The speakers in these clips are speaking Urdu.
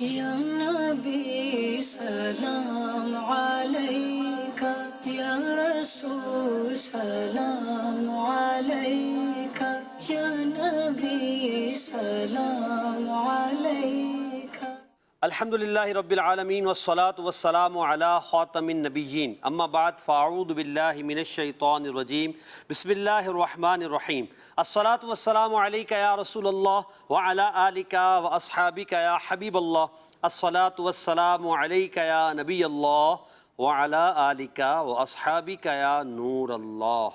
یا نبی سلام علیکہ، یا رسول سلام علیکہ، یا نبی سلام علیکہ۔ الحمد للہ رب العالمین والصلاة والسلام علی خاتم النبیین، اما بعد فاعوذ باللہ من الشیطان الرجیم، بسم اللہ الرحمن الرحیم۔ الصلاة والسلام علیکہ یا رسول اللہ وعلی آلکہ واصحابکہ یا حبیب اللہ۔ الصلاة والسلام علیکہ یا نبی اللہ وعلی آلکہ واصحابکہ یا نور اللہ۔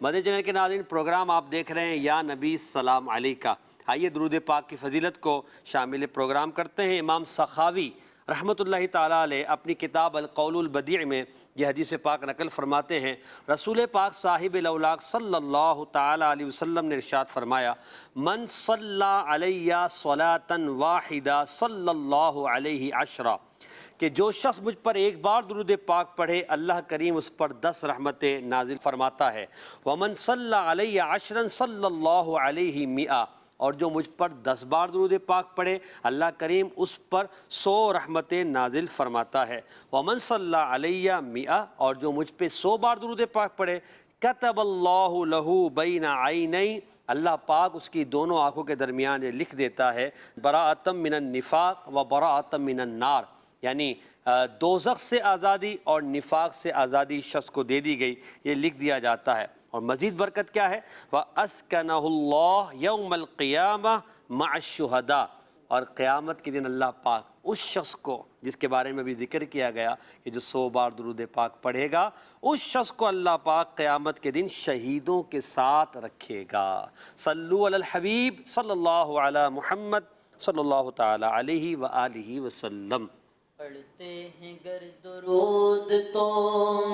مدنی چینل کے ناظرین، پروگرام آپ دیکھ رہے ہیں یا نبی سلام علیکہ۔ آئیے درود پاک کی فضیلت کو شامل پروگرام کرتے ہیں۔ امام سخاوی رحمۃ اللہ تعالیٰ علیہ اپنی کتاب القول البدیع میں یہ حدیث پاک نقل فرماتے ہیں، رسول پاک صاحب الاولاق صلی اللہ تعالیٰ علیہ وسلم نے ارشاد فرمایا، من صلی علیہ صلاۃ واحدہ صلی اللہ علیہ عشرہ، کہ جو شخص مجھ پر ایک بار درود پاک پڑھے اللہ کریم اس پر 10 رحمتیں نازل فرماتا ہے۔ ومن صلی علیہ عشرا صلی اللہ علیہ مئہ، اور جو مجھ پر 10 بار درود پاک پڑھے اللہ کریم اس پر 100 رحمتیں نازل فرماتا ہے۔ ومن صلی علیہ مئہ، اور جو مجھ پہ 100 بار درود پاک پڑھے، کتب اللہ لہ بین عینی، اللہ پاک اس کی دونوں آنکھوں کے درمیان یہ لکھ دیتا ہے، براءۃ من النفاق و براءۃ من النار، یعنی دوزخ سے آزادی اور نفاق سے آزادی شخص کو دے دی گئی، یہ لکھ دیا جاتا ہے۔ اور مزید برکت کیا ہے؟ وَأَسْكَنَهُ اللَّهُ يَوْمَ الْقِيَامَةِ مَعَ الشُّهَدَاءِ، اور قیامت کے دن اللہ پاک اس شخص کو جس کے بارے میں بھی ذکر کیا گیا کہ جو 100 بار درود پاک پڑھے گا، اس شخص کو اللہ پاک قیامت کے دن شہیدوں کے ساتھ رکھے گا۔ صلو علی الحبیب صلی اللہ علی محمد صلی اللہ تعالی علیہ وآلہ وسلم۔ پڑھتے ہیں گر درود تو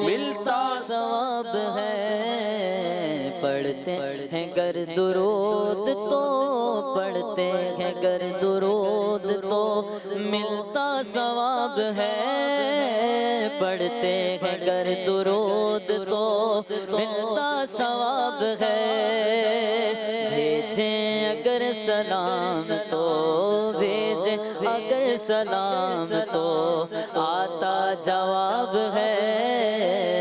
ملتا ثواب ہے، پڑھتے ہیں گر درود تو پڑھتے ہیں گر درود تو ملتا ثواب ہے، پڑھتے ہیں گر درود تو ملتا ثواب ہے، بھیجیں اگر سلام تو بھیجیں اگر سلام تو آتا جواب ہے۔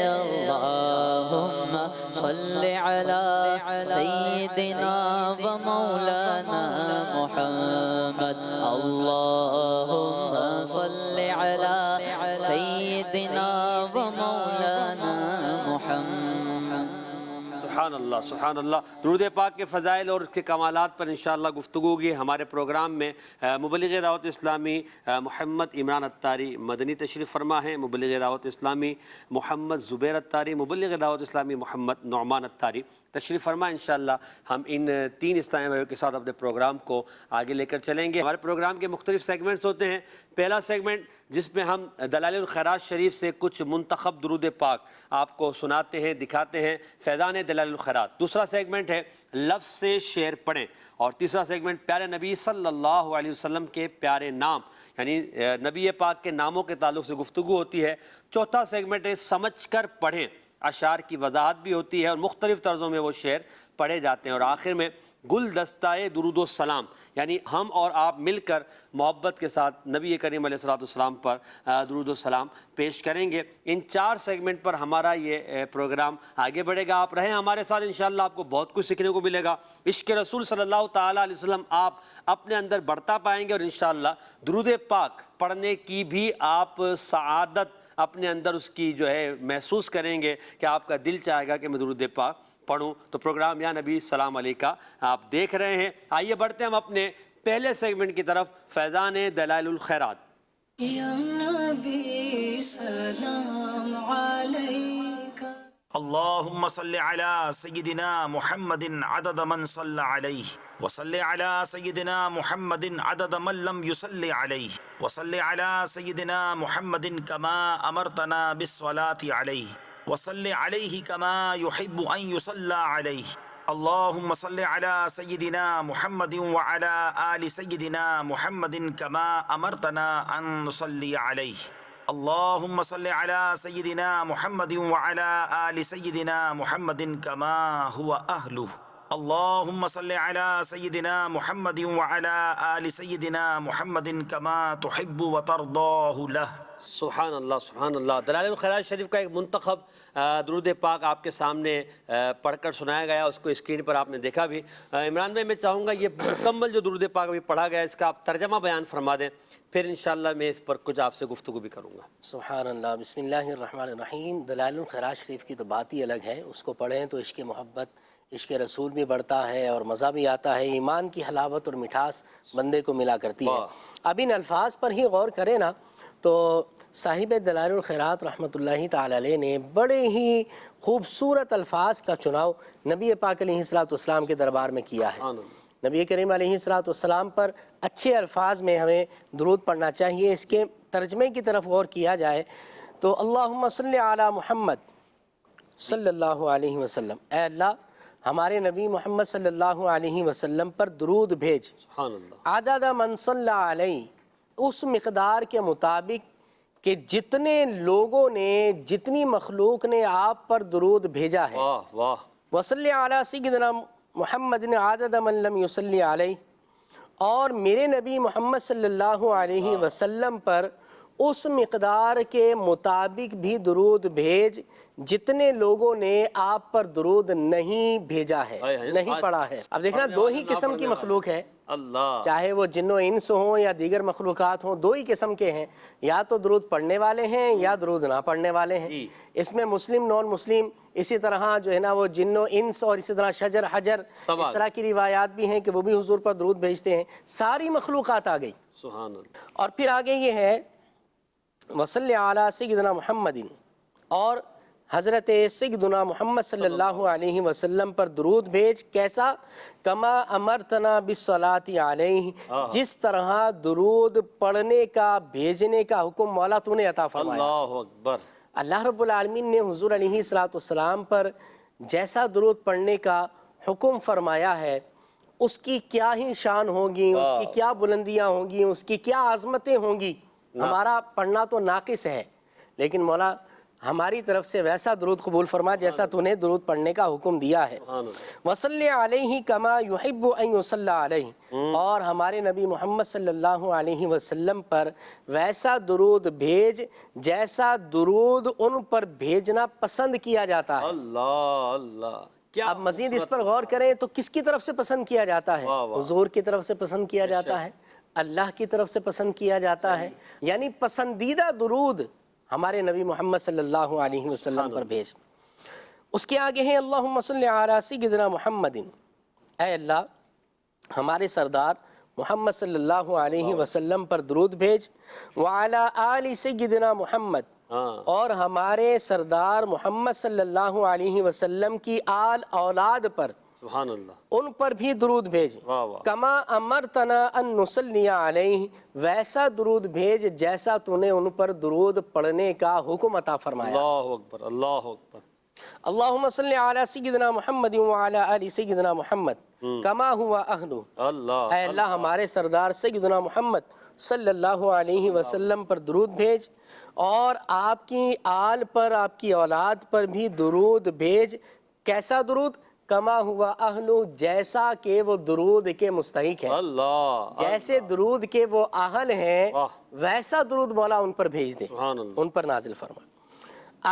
اللہم صلی علی سیدنا و مولانا محمد، اللہم صلی علی سیدنا و مولانا محمد۔ سبحان اللہ سبحان اللہ۔ درود پاک کے فضائل اور اس کے کمالات پر انشاءاللہ گفتگو ہوگی۔ ہمارے پروگرام میں مبلغ دعوت اسلامی محمد عمران اتاری مدنی تشریف فرما ہیں، مبلغ دعوت اسلامی محمد زبیر اتاری، مبلغ دعوت اسلامی محمد نعمان اتاری تشریف فرما۔ انشاءاللہ ہم ان 3 اسلامی بھائیوں کے ساتھ اپنے پروگرام کو آگے لے کر چلیں گے۔ ہمارے پروگرام کے مختلف سیگمنٹس ہوتے ہیں۔ پہلا سیگمنٹ جس میں ہم دلائل الخیرات شریف سے کچھ منتخب درود پاک آپ کو سناتے ہیں، دکھاتے ہیں، فیضان دلائل الخیرات۔ دوسرا سیگمنٹ ہے لفظ سے شعر پڑھیں، اور تیسرا سیگمنٹ پیارے نبی صلی اللہ علیہ وسلم کے پیارے نام، یعنی نبی پاک کے ناموں کے تعلق سے گفتگو ہوتی ہے۔ چوتھا سیگمنٹ ہے سمجھ کر پڑھیں، اشعار کی وضاحت بھی ہوتی ہے اور مختلف طرزوں میں وہ شعر پڑھے جاتے ہیں۔ اور آخر میں گلدستہ درود و سلام، یعنی ہم اور آپ مل کر محبت کے ساتھ نبی کریم علیہ الصلوۃ والسلام پر درود و سلام پیش کریں گے۔ ان 4 سیگمنٹ پر ہمارا یہ پروگرام آگے بڑھے گا۔ آپ رہیں ہمارے ساتھ، انشاءاللہ آپ کو بہت کچھ سیکھنے کو ملے گا۔ عشق رسول صلی اللہ تعالیٰ علیہ وسلم آپ اپنے اندر بڑھتا پائیں گے، اور انشاءاللہ درود پاک پڑھنے کی بھی آپ سعادت اپنے اندر اس کی جو ہے محسوس کریں گے کہ آپ کا دل چاہے گا کہ میں درود پاک پڑھوں۔ تو پروگرام یا نبی سلام علیکہ آپ دیکھ رہے ہیں۔ آئیے بڑھتے ہیں ہم اپنے پہلے سیگمنٹ کی طرف، فیضان دلائل الخیرات۔ یا نبی سلام علیکہ۔ اللهم صل على سيدنا محمد عدد من صلى عليه، وصل على سيدنا محمد عدد من لم يصل عليه، وصل على سيدنا محمد كما أمرتنا بالصلاة عليه، وصل عليه كما يحب أن يصلى عليه۔ اللهم صل على سيدنا محمد وعلى آل سيدنا محمد كما أمرتنا أن نصلي عليه۔ اللهم صل على سيدنا محمد وعلى آل سيدنا محمد كما هو أهله۔ اللهم صل على سيدنا محمد وعلى آل سيدنا محمد كما تحب وترضاه له. سبحان اللہ سبحان اللہ. دلائل الخیرات شریف کا ایک منتخب درود پاک آپ کے سامنے پڑھ کر سنایا گیا، اس کو اسکرین پر آپ نے دیکھا بھی. عمران بھائی میں چاہوں گا یہ مکمل جو درود پاک ابھی پڑھا گیا اس کا آپ ترجمہ بیان فرما دیں، پھر انشاءاللہ میں اس پر کچھ آپ سے گفتگو بھی کروں گا. سبحان اللہ. بسم اللہ الرحمن الرحیم. دلائل الخیرات شریف کی تو بات ہی الگ ہے، اس کو پڑھیں تو عشق محبت عشق رسول بھی بڑھتا ہے اور مزہ بھی آتا ہے، ایمان کی حلاوت اور مٹھاس بندے کو ملا کرتی ہے. اب ان الفاظ پر ہی غور کریں نا تو صاحب دلائل الخیرات رحمۃ اللہ تعالی علیہ نے بڑے ہی خوبصورت الفاظ کا چناؤ نبی پاک علیہ السلام کے دربار میں کیا ہے. نبی کریم علیہ السلام پر اچھے الفاظ میں ہمیں درود پڑھنا چاہیے. اس کے ترجمے کی طرف غور کیا جائے تو اللہم صلی علی محمد صلی اللہ علیہ وسلم، اے اللہ ہمارے نبی محمد صلی اللہ علیہ وسلم پر درود بھیج. سبحان اللہ. عدد من صلی علیہ، اس مقدار کے مطابق کہ جتنے لوگوں نے جتنی مخلوق نے آپ پر درود بھیجا ہے. واہ واہ. وصلی علی سیدنا محمد عدد من لم یصلی علیہ، اور میرے نبی محمد صلی اللہ علیہ وسلم پر اس مقدار کے مطابق بھی درود بھیج جتنے لوگوں نے آپ پر درود نہیں بھیجا ہے، نہیں پڑھا ہے. اب دیکھنا دو ہی قسم کی مخلوق ہے، اللہ، چاہے وہ جن و انس ہوں یا دیگر مخلوقات ہوں، دو ہی قسم کے ہیں، یا تو درود پڑھنے والے ہیں یا درود نہ پڑھنے والے ہیں. اس میں مسلم نان مسلم اسی طرح جو ہے نا وہ جن و انس اور اسی طرح شجر حجر اس طرح کی روایات بھی ہیں کہ وہ بھی حضور پر درود بھیجتے ہیں. ساری مخلوقات آ گئی. سبحان اللہ. اور پھر آگے یہ ہے وصلی علی سیدنا محمد، اور حضرت سیدنا محمد صلی اللہ علیہ وسلم پر درود بھیج. کیسا؟ کما امرتنا بالصلاۃ علیہ، جس طرح درود پڑھنے کا بھیجنے کا حکم مولا تو نے عطا فرمایا. اللہ اکبر. اللہ رب العالمین نے حضور علیہ السلام پر جیسا درود پڑھنے کا حکم فرمایا ہے اس کی کیا ہی شان ہوگی، اس کی کیا بلندیاں ہوں گی، اس کی کیا عظمتیں ہوں گی. ہمارا پڑھنا تو ناقص ہے، لیکن مولا ہماری طرف سے ویسا درود قبول فرما جیسا تو نے درود پڑھنے کا حکم دیا ہے. وصلی علیہ کما یحب ان یصلی علیہ، اور ہمارے نبی محمد صلی اللہ علیہ وسلم پر ویسا درود بھیج جیسا درود ان پر بھیجنا پسند کیا جاتا ہے. اللہ اللہ. اب مزید اس پر غور کریں تو کس کی طرف سے پسند کیا جاتا ہے؟ حضور کی طرف سے پسند کیا جاتا ہے، اللہ کی طرف سے پسند کیا جاتا ہے. یعنی پسندیدہ درود ہمارے نبی محمد صلی اللہ علیہ وسلم پر بھیج. اس کے آگے ہیں اللہم صلی علی سیدنا محمد، اے اللہ ہمارے سردار محمد صلی اللہ علیہ وسلم پر درود بھیج. وعلی آل سیدنا محمد، اور ہمارے سردار محمد صلی اللہ علیہ وسلم کی آل اولاد پر، سبحان اللہ، ان پر بھی درود بھیج. کما امرتنا ان نصلی علیہ، ویسا درود بھیج جیسا تو نے ان پر درود پڑھنے کا حکم عطا فرمایا. اللہ اکبر اللہ اکبر. اللہم صلی علی سیدنا محمد وعلی آل سیدنا محمد کما ہوا اہلہ. اللہ، اے اللہ ہمارے سردار سیدنا محمد صلی اللہ علیہ وسلم پر درود بھیج، اور آپ کی آل پر، آپ کی اولاد پر بھی درود بھیج. کیسا درود؟ کما ہوا اہلو، جیسا کہ وہ درود کے مستحق ہے. اللہ، جیسے درود کے وہ اہل ہیں ویسا درود مولا ان پر بھیج دے، ان پر نازل فرما.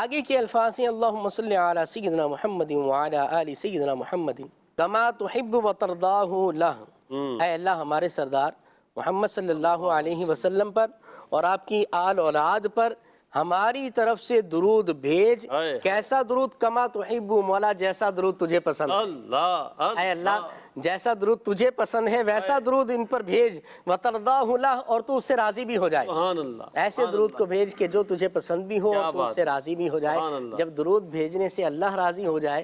آگے کے الفاظ ہیں اللہم صلی علی سیدنا محمد وعلی آل سیدنا محمد کما تحب وترضاہ لہ. اے اللہ ہمارے سردار محمد صلی اللہ علیہ وسلم پر اور آپ کی آل اولاد پر ہماری طرف سے درود بھیج. کیسا درود؟ کما تحب، مولا جیسا درود تجھے پسند ہے. اللہ، اے اللہ جیسا درود تجھے پسند ہے ویسا درود ان پر بھیج. وترضاہ لہ، اور تو اس سے راضی بھی ہو جائے. سبحان اللہ. ایسے درود کو بھیج کہ جو تجھے پسند بھی ہو اور تو اس سے راضی بھی ہو جائے. جب درود بھیجنے سے اللہ راضی ہو جائے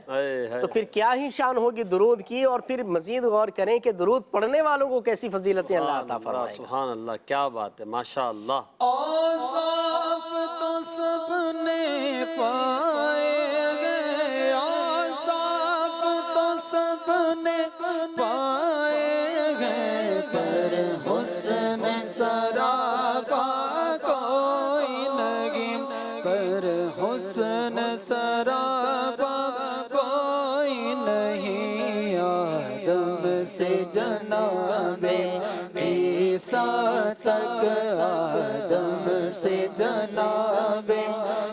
تو پھر کیا ہی شان ہوگی درود کی. اور پھر مزید غور کریں کہ درود پڑھنے والوں کو کیسی فضیلتیں اللہ عطا فرمائے. سبحان اللہ، کیا بات ہے، ماشاء اللہ. اوصاف تو سب نے پائے گئے، اوصاف تو سب نے پائے گئے، پر حسن سراپا کوئی نہیں، پر حسن سراپا کوئی نہیں. سے جناب عیسیٰ تک، آدم سے جناب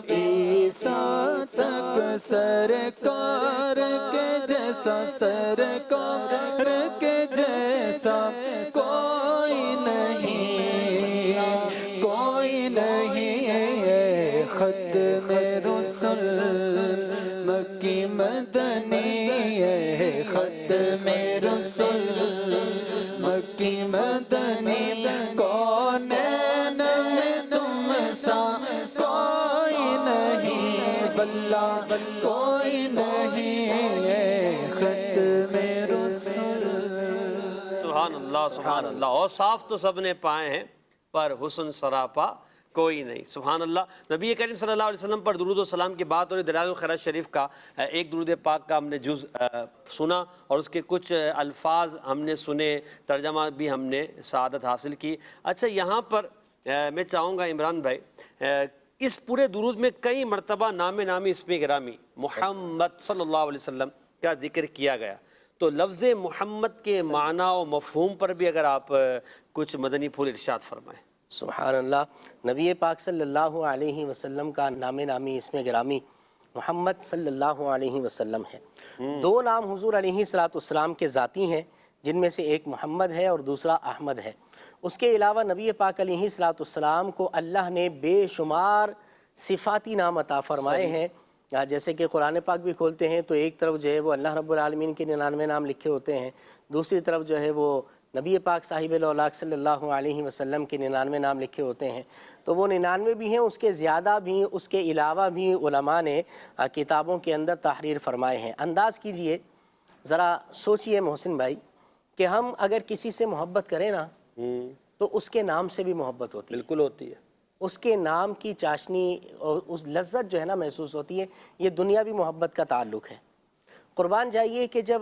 عیسیٰ تک، سرکار کے جیسا سرکار کے جیسا کوئی نہیں، کوئی نہیں، ختم رسول مکی مدنی ہے، ختم رسول مکی مدنی، کونین میں تم سا کوئی نہیں، واللہ کوئی نہیں ہے، ختم رسول۔ سبحان اللہ سبحان اللہ۔ اور صاف تو سب نے پائے ہیں پر حسن سراپا کوئی نہیں۔ سبحان اللہ۔ نبی کریم صلی اللہ علیہ وسلم پر درود و سلام کی بات اور دلائل الخیرات شریف کا ایک درود پاک کا ہم نے جز سنا اور اس کے کچھ الفاظ ہم نے سنے، ترجمہ بھی ہم نے سعادت حاصل کی۔ اچھا، یہاں پر میں چاہوں گا عمران بھائی، اس پورے درود میں کئی مرتبہ نام نامی اسم گرامی محمد صلی اللہ علیہ وسلم کا ذکر کیا گیا، تو لفظ محمد کے معنی و مفہوم پر بھی اگر آپ کچھ مدنی پھول ارشاد فرمائیں۔ سبحان اللہ۔ نبی پاک صلی اللہ علیہ وسلم کا نام نامی اسم گرامی محمد صلی اللہ علیہ وسلم ہے۔ دو نام حضور علیہ السلام کے ذاتی ہیں، جن میں سے ایک محمد ہے اور دوسرا احمد ہے۔ اس کے علاوہ نبی پاک علیہ السلام کو اللہ نے بے شمار صفاتی نام عطا فرمائے ہیں، جیسے کہ قرآن پاک بھی کھولتے ہیں تو ایک طرف جو ہے وہ اللہ رب العالمین کے 99 نام لکھے ہوتے ہیں، دوسری طرف جو ہے وہ نبی پاک صاحب الاولاق صلی اللہ علیہ وسلم کے 99 نام لکھے ہوتے ہیں۔ تو وہ 99 بھی ہیں، اس کے زیادہ بھی، اس کے علاوہ بھی علماء نے کتابوں کے اندر تحریر فرمائے ہیں۔ انداز کیجئے، ذرا سوچئے محسن بھائی، کہ ہم اگر کسی سے محبت کریں نا تو اس کے نام سے بھی محبت ہوتی ہے، بالکل ہوتی ہے، اس کے نام کی چاشنی اور اس لذت جو ہے نا محسوس ہوتی ہے۔ یہ دنیاوی محبت کا تعلق ہے۔ قربان جائیے کہ جب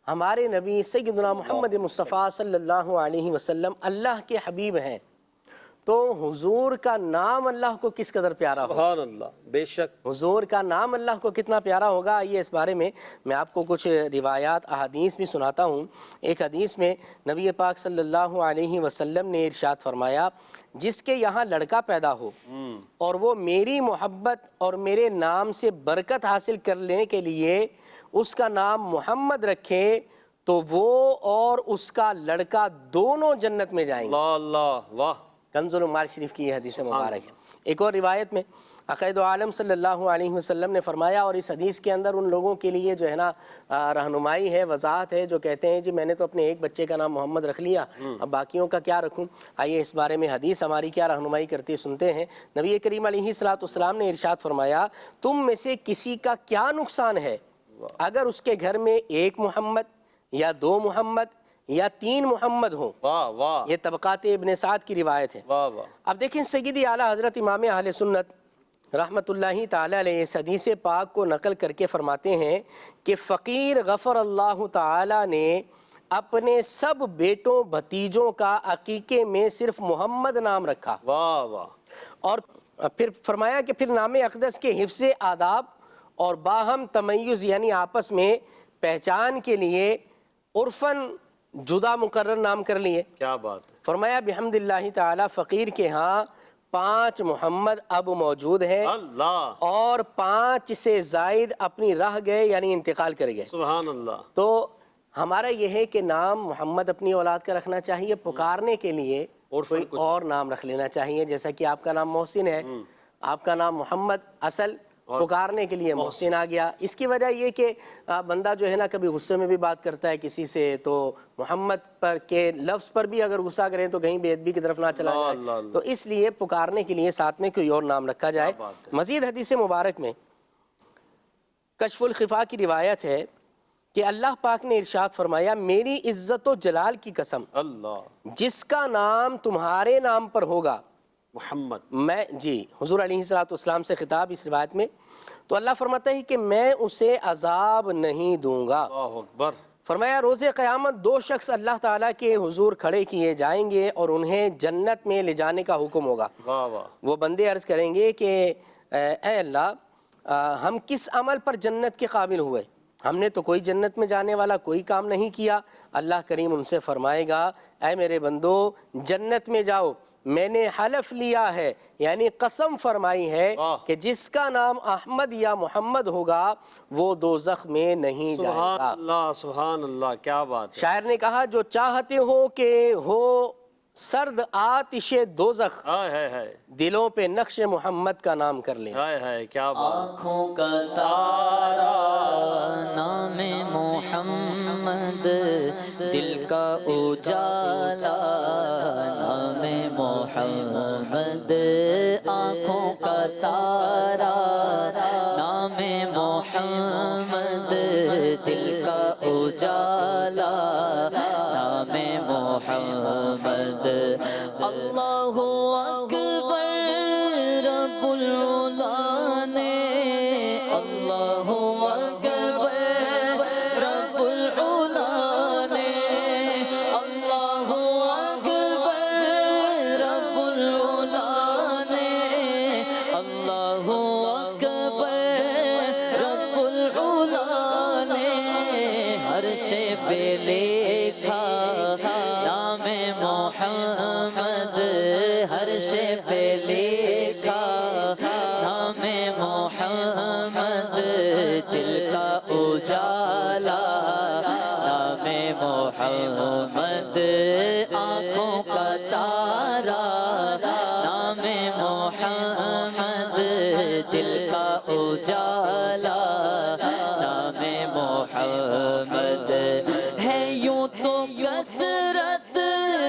ہمارے نبی سیدنا محمد مصطفیٰ صلی اللہ علیہ وسلم اللہ کے حبیب ہیں تو حضور کا نام اللہ کو کس قدر پیارا ہوگا۔ سبحان اللہ، بے شک حضور کا نام اللہ کو کتنا پیارا ہوگا۔ یہ اس بارے میں آپ کو کچھ روایات احادیث بھی سناتا ہوں۔ ایک حدیث میں نبی پاک صلی اللہ علیہ وسلم نے ارشاد فرمایا، جس کے یہاں لڑکا پیدا ہو اور وہ میری محبت اور میرے نام سے برکت حاصل کرنے کے لیے اس کا نام محمد رکھے تو وہ اور اس کا لڑکا دونوں جنت میں جائیں گے۔ اللہ اللہ، واہ۔ کنز العمال شریف کی یہ حدیث مبارک ہے۔ ایک اور روایت میں عقائد عالم صلی اللہ علیہ وسلم نے فرمایا، اور اس حدیث کے اندر ان لوگوں کے لیے جو ہے نا رہنمائی ہے، وضاحت ہے، جو کہتے ہیں جی میں نے تو اپنے ایک بچے کا نام محمد رکھ لیا، اب باقیوں کا کیا رکھوں۔ آئیے اس بارے میں حدیث ہماری کیا رہنمائی کرتی ہے سنتے ہیں۔ نبی کریم علیہ السلام نے ارشاد فرمایا، تم میں سے کسی کا کیا نقصان ہے اگر اس کے گھر میں ایک محمد یا دو محمد یا 3 محمد ہوں۔ واہ واہ، یہ طبقات ابن سعد کی روایت ہے۔ واہ واہ۔ اب دیکھیں سیدی اعلیٰ حضرت امام اہل سنت رحمۃ اللہ تعالی علیہ اس حدیث پاک کو نقل کر کے فرماتے ہیں کہ فقیر غفر اللہ تعالی نے اپنے سب بیٹوں بھتیجوں کا عقیقے میں صرف محمد نام رکھا، واہ واہ۔ اور پھر فرمایا کہ پھر نام اقدس کے حفظ آداب اور باہم تمیز یعنی آپس میں پہچان کے لیے عرفاً جدا مقرر نام کر لیے۔ کیا بات ہے۔ فرمایا بحمد اللہ تعالی فقیر کے ہاں 5 محمد اب موجود ہیں اللہ، اور 5 سے زائد اپنی راہ گئے یعنی انتقال کر گئے۔ سبحان اللہ۔ تو ہمارا یہ ہے کہ نام محمد اپنی اولاد کا رکھنا چاہیے، پکارنے کے لیے کوئی اور نام رکھ لینا چاہیے، جیسا کہ آپ کا نام محسن ہے، آپ کا نام محمد، اصل پکارنے کے لیے محسن آ گیا۔ اس کی وجہ یہ کہ بندہ جو ہے نا کبھی غصے میں بھی بات کرتا ہے کسی سے، تو محمد پر کے لفظ پر بھی اگر غصہ کریں تو کہیں بے ادبی کی طرف نہ چلا جائے، تو اس لیے پکارنے کے لیے ساتھ میں کوئی اور نام رکھا جائے۔ مزید حدیث مبارک میں کشف الخفا کی روایت ہے کہ اللہ پاک نے ارشاد فرمایا، میری عزت و جلال کی قسم، اللہ، جس کا نام تمہارے نام پر ہوگا محمد، میں جی حضور علیہ السلام سے خطاب اس روایت میں، تو اللہ فرماتا ہے کہ میں اسے عذاب نہیں دوں گا۔ اللہ اکبر۔ فرمایا روز قیامت 2 شخص اللہ تعالیٰ کے حضور کھڑے کیے جائیں گے اور انہیں جنت میں لے جانے کا حکم ہوگا۔ واہ واہ۔ وہ بندے عرض کریں گے کہ اے اللہ، ہم کس عمل پر جنت کے قابل ہوئے، ہم نے تو کوئی جنت میں جانے والا کوئی کام نہیں کیا۔ اللہ کریم ان سے فرمائے گا اے میرے بندو جنت میں جاؤ، میں نے حلف لیا ہے یعنی قسم فرمائی ہے کہ جس کا نام احمد یا محمد ہوگا وہ دوزخ میں نہیں جائے گا۔ سبحان اللہ، کیا بات ہے۔ شاعر نے کہا جو چاہتے ہو کہ ہو سرد آتش دوزخ، دلوں پہ نقش محمد کا نام کر لیں۔ کیا بات۔ آنکھوں کا تارا نام محمد، دل کا اجالا نام محمد، آنکھوں کا تارا نام محمد، دل کا اجالا نام محمد۔ اللہ اکبر رب العلا نے، اللہ اکبر رب العلا نے، اللہ اکبر رب العلا نے، اللہ اکبر رب العلا نے، عرش پہ لکھا نام محمد، عرش پہ لکھا نام محمد، دل کا اجالا نام محمد، آنکھوں کا تارا نام محمد، دل کا اجالا نام محمد۔ ہے یوں تو کثرت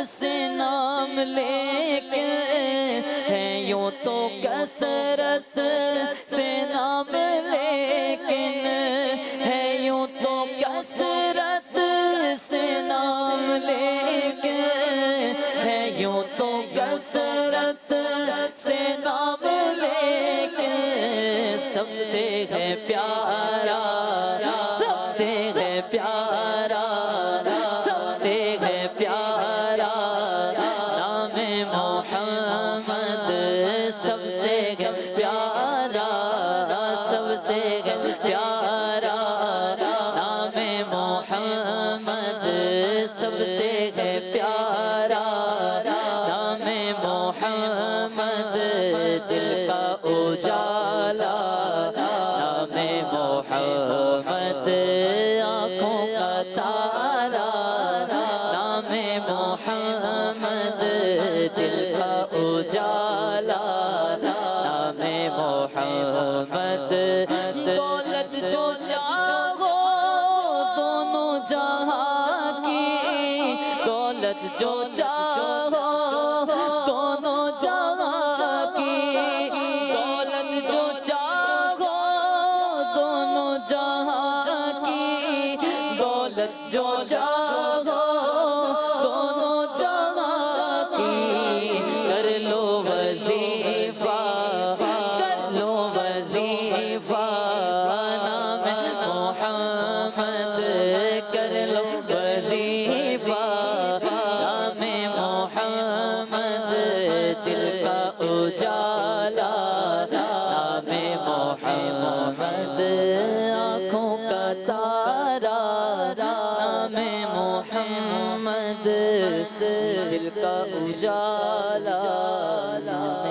سے نام لیکن، ہے یوں تو کثرت سے نام لیکن، ہے یوں تو کثرت سے نام لیکن، ہے یوں تو کثرت سے نام لیکن، سب سے ہے پیارا، سب سے ہے پیارا، سب سے ہے پیارا نام محمد، سب سے ہے پیارا، سب سے ہے پیارا نام محمد، سب سے ہے پیارا نام محمد، دل کا اجالا نام محمد، آنکھوں کا تارا نام محمد، دل کا اجالا نام محمد۔ دولت جو چاہو دونوں جہاں کی، دولت جو چاہو دونوں جہاں کی، دولت جو چاہو دونوں جہاں کی، دولت جو چاہو دونوں جہاں کی، کر لو وظیفہ، کر لو وظیفہ نام محمد، کر لو وظیفہ نام محمد، دل کا اجالا نام محمد، آنکھوں کا تارا نام محمد، دل کا اجالا نام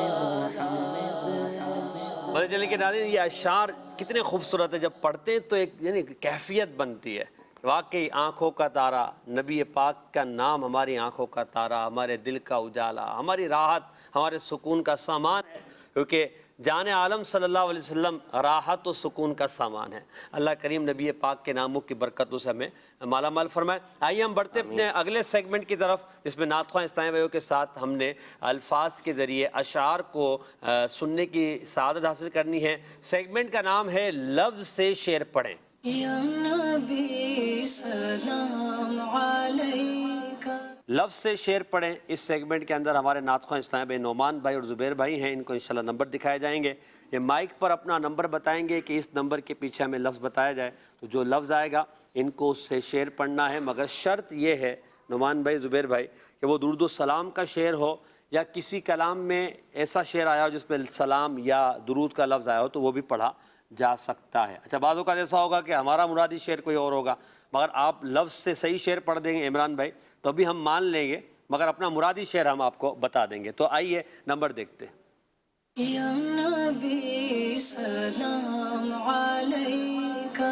محمد۔ بڑے جلنے کے ناظرین، یہ اشعار کتنے خوبصورت ہے، جب پڑھتے ہیں تو ایک یعنی کیفیت بنتی ہے۔ واقعی آنکھوں کا تارا، نبی پاک کا نام ہماری آنکھوں کا تارا، ہمارے دل کا اجالا، ہماری راحت، ہمارے سکون کا سامان ہے، کیونکہ جان عالم صلی اللہ علیہ وسلم راحت و سکون کا سامان ہے۔ اللہ کریم نبی پاک کے ناموں کی برکتوں سے ہمیں مالا مال فرمائے۔ آئیے ہم بڑھتے اپنے اگلے سیگمنٹ کی طرف، جس میں نعت خواں اسلامی بھائیوں کے ساتھ ہم نے الفاظ کے ذریعے اشعار کو سننے کی سعادت حاصل کرنی ہے۔ سیگمنٹ کا نام ہے لفظ سے شعر پڑھیں۔ یا نبی سلام علیکہ، لفظ سے شعر پڑھیں۔ اس سیگمنٹ کے اندر ہمارے نعت خواں اسلامی بھائی نعمان بھائی اور زبیر بھائی ہیں، ان کو انشاءاللہ نمبر دکھائے جائیں گے۔ یہ مائک پر اپنا نمبر بتائیں گے کہ اس نمبر کے پیچھے ہمیں لفظ بتایا جائے، تو جو لفظ آئے گا ان کو اس سے شعر پڑھنا ہے، مگر شرط یہ ہے نعمان بھائی زبیر بھائی کہ وہ درود و سلام کا شعر ہو، یا کسی کلام میں ایسا شعر آیا ہو جس میں سلام یا درود کا لفظ آیا ہو تو وہ بھی پڑھا جا سکتا ہے۔ اچھا بعض اوقات ایسا ہوگا کہ ہمارا مرادی شعر کوئی اور ہوگا، مگر آپ لفظ سے صحیح شعر پڑھ دیں گے عمران بھائی تو بھی ہم مان لیں گے، مگر اپنا مرادی شعر ہم آپ کو بتا دیں گے۔ تو آئیے نمبر دیکھتے ہیں۔ یا نبی سلام علیکہ،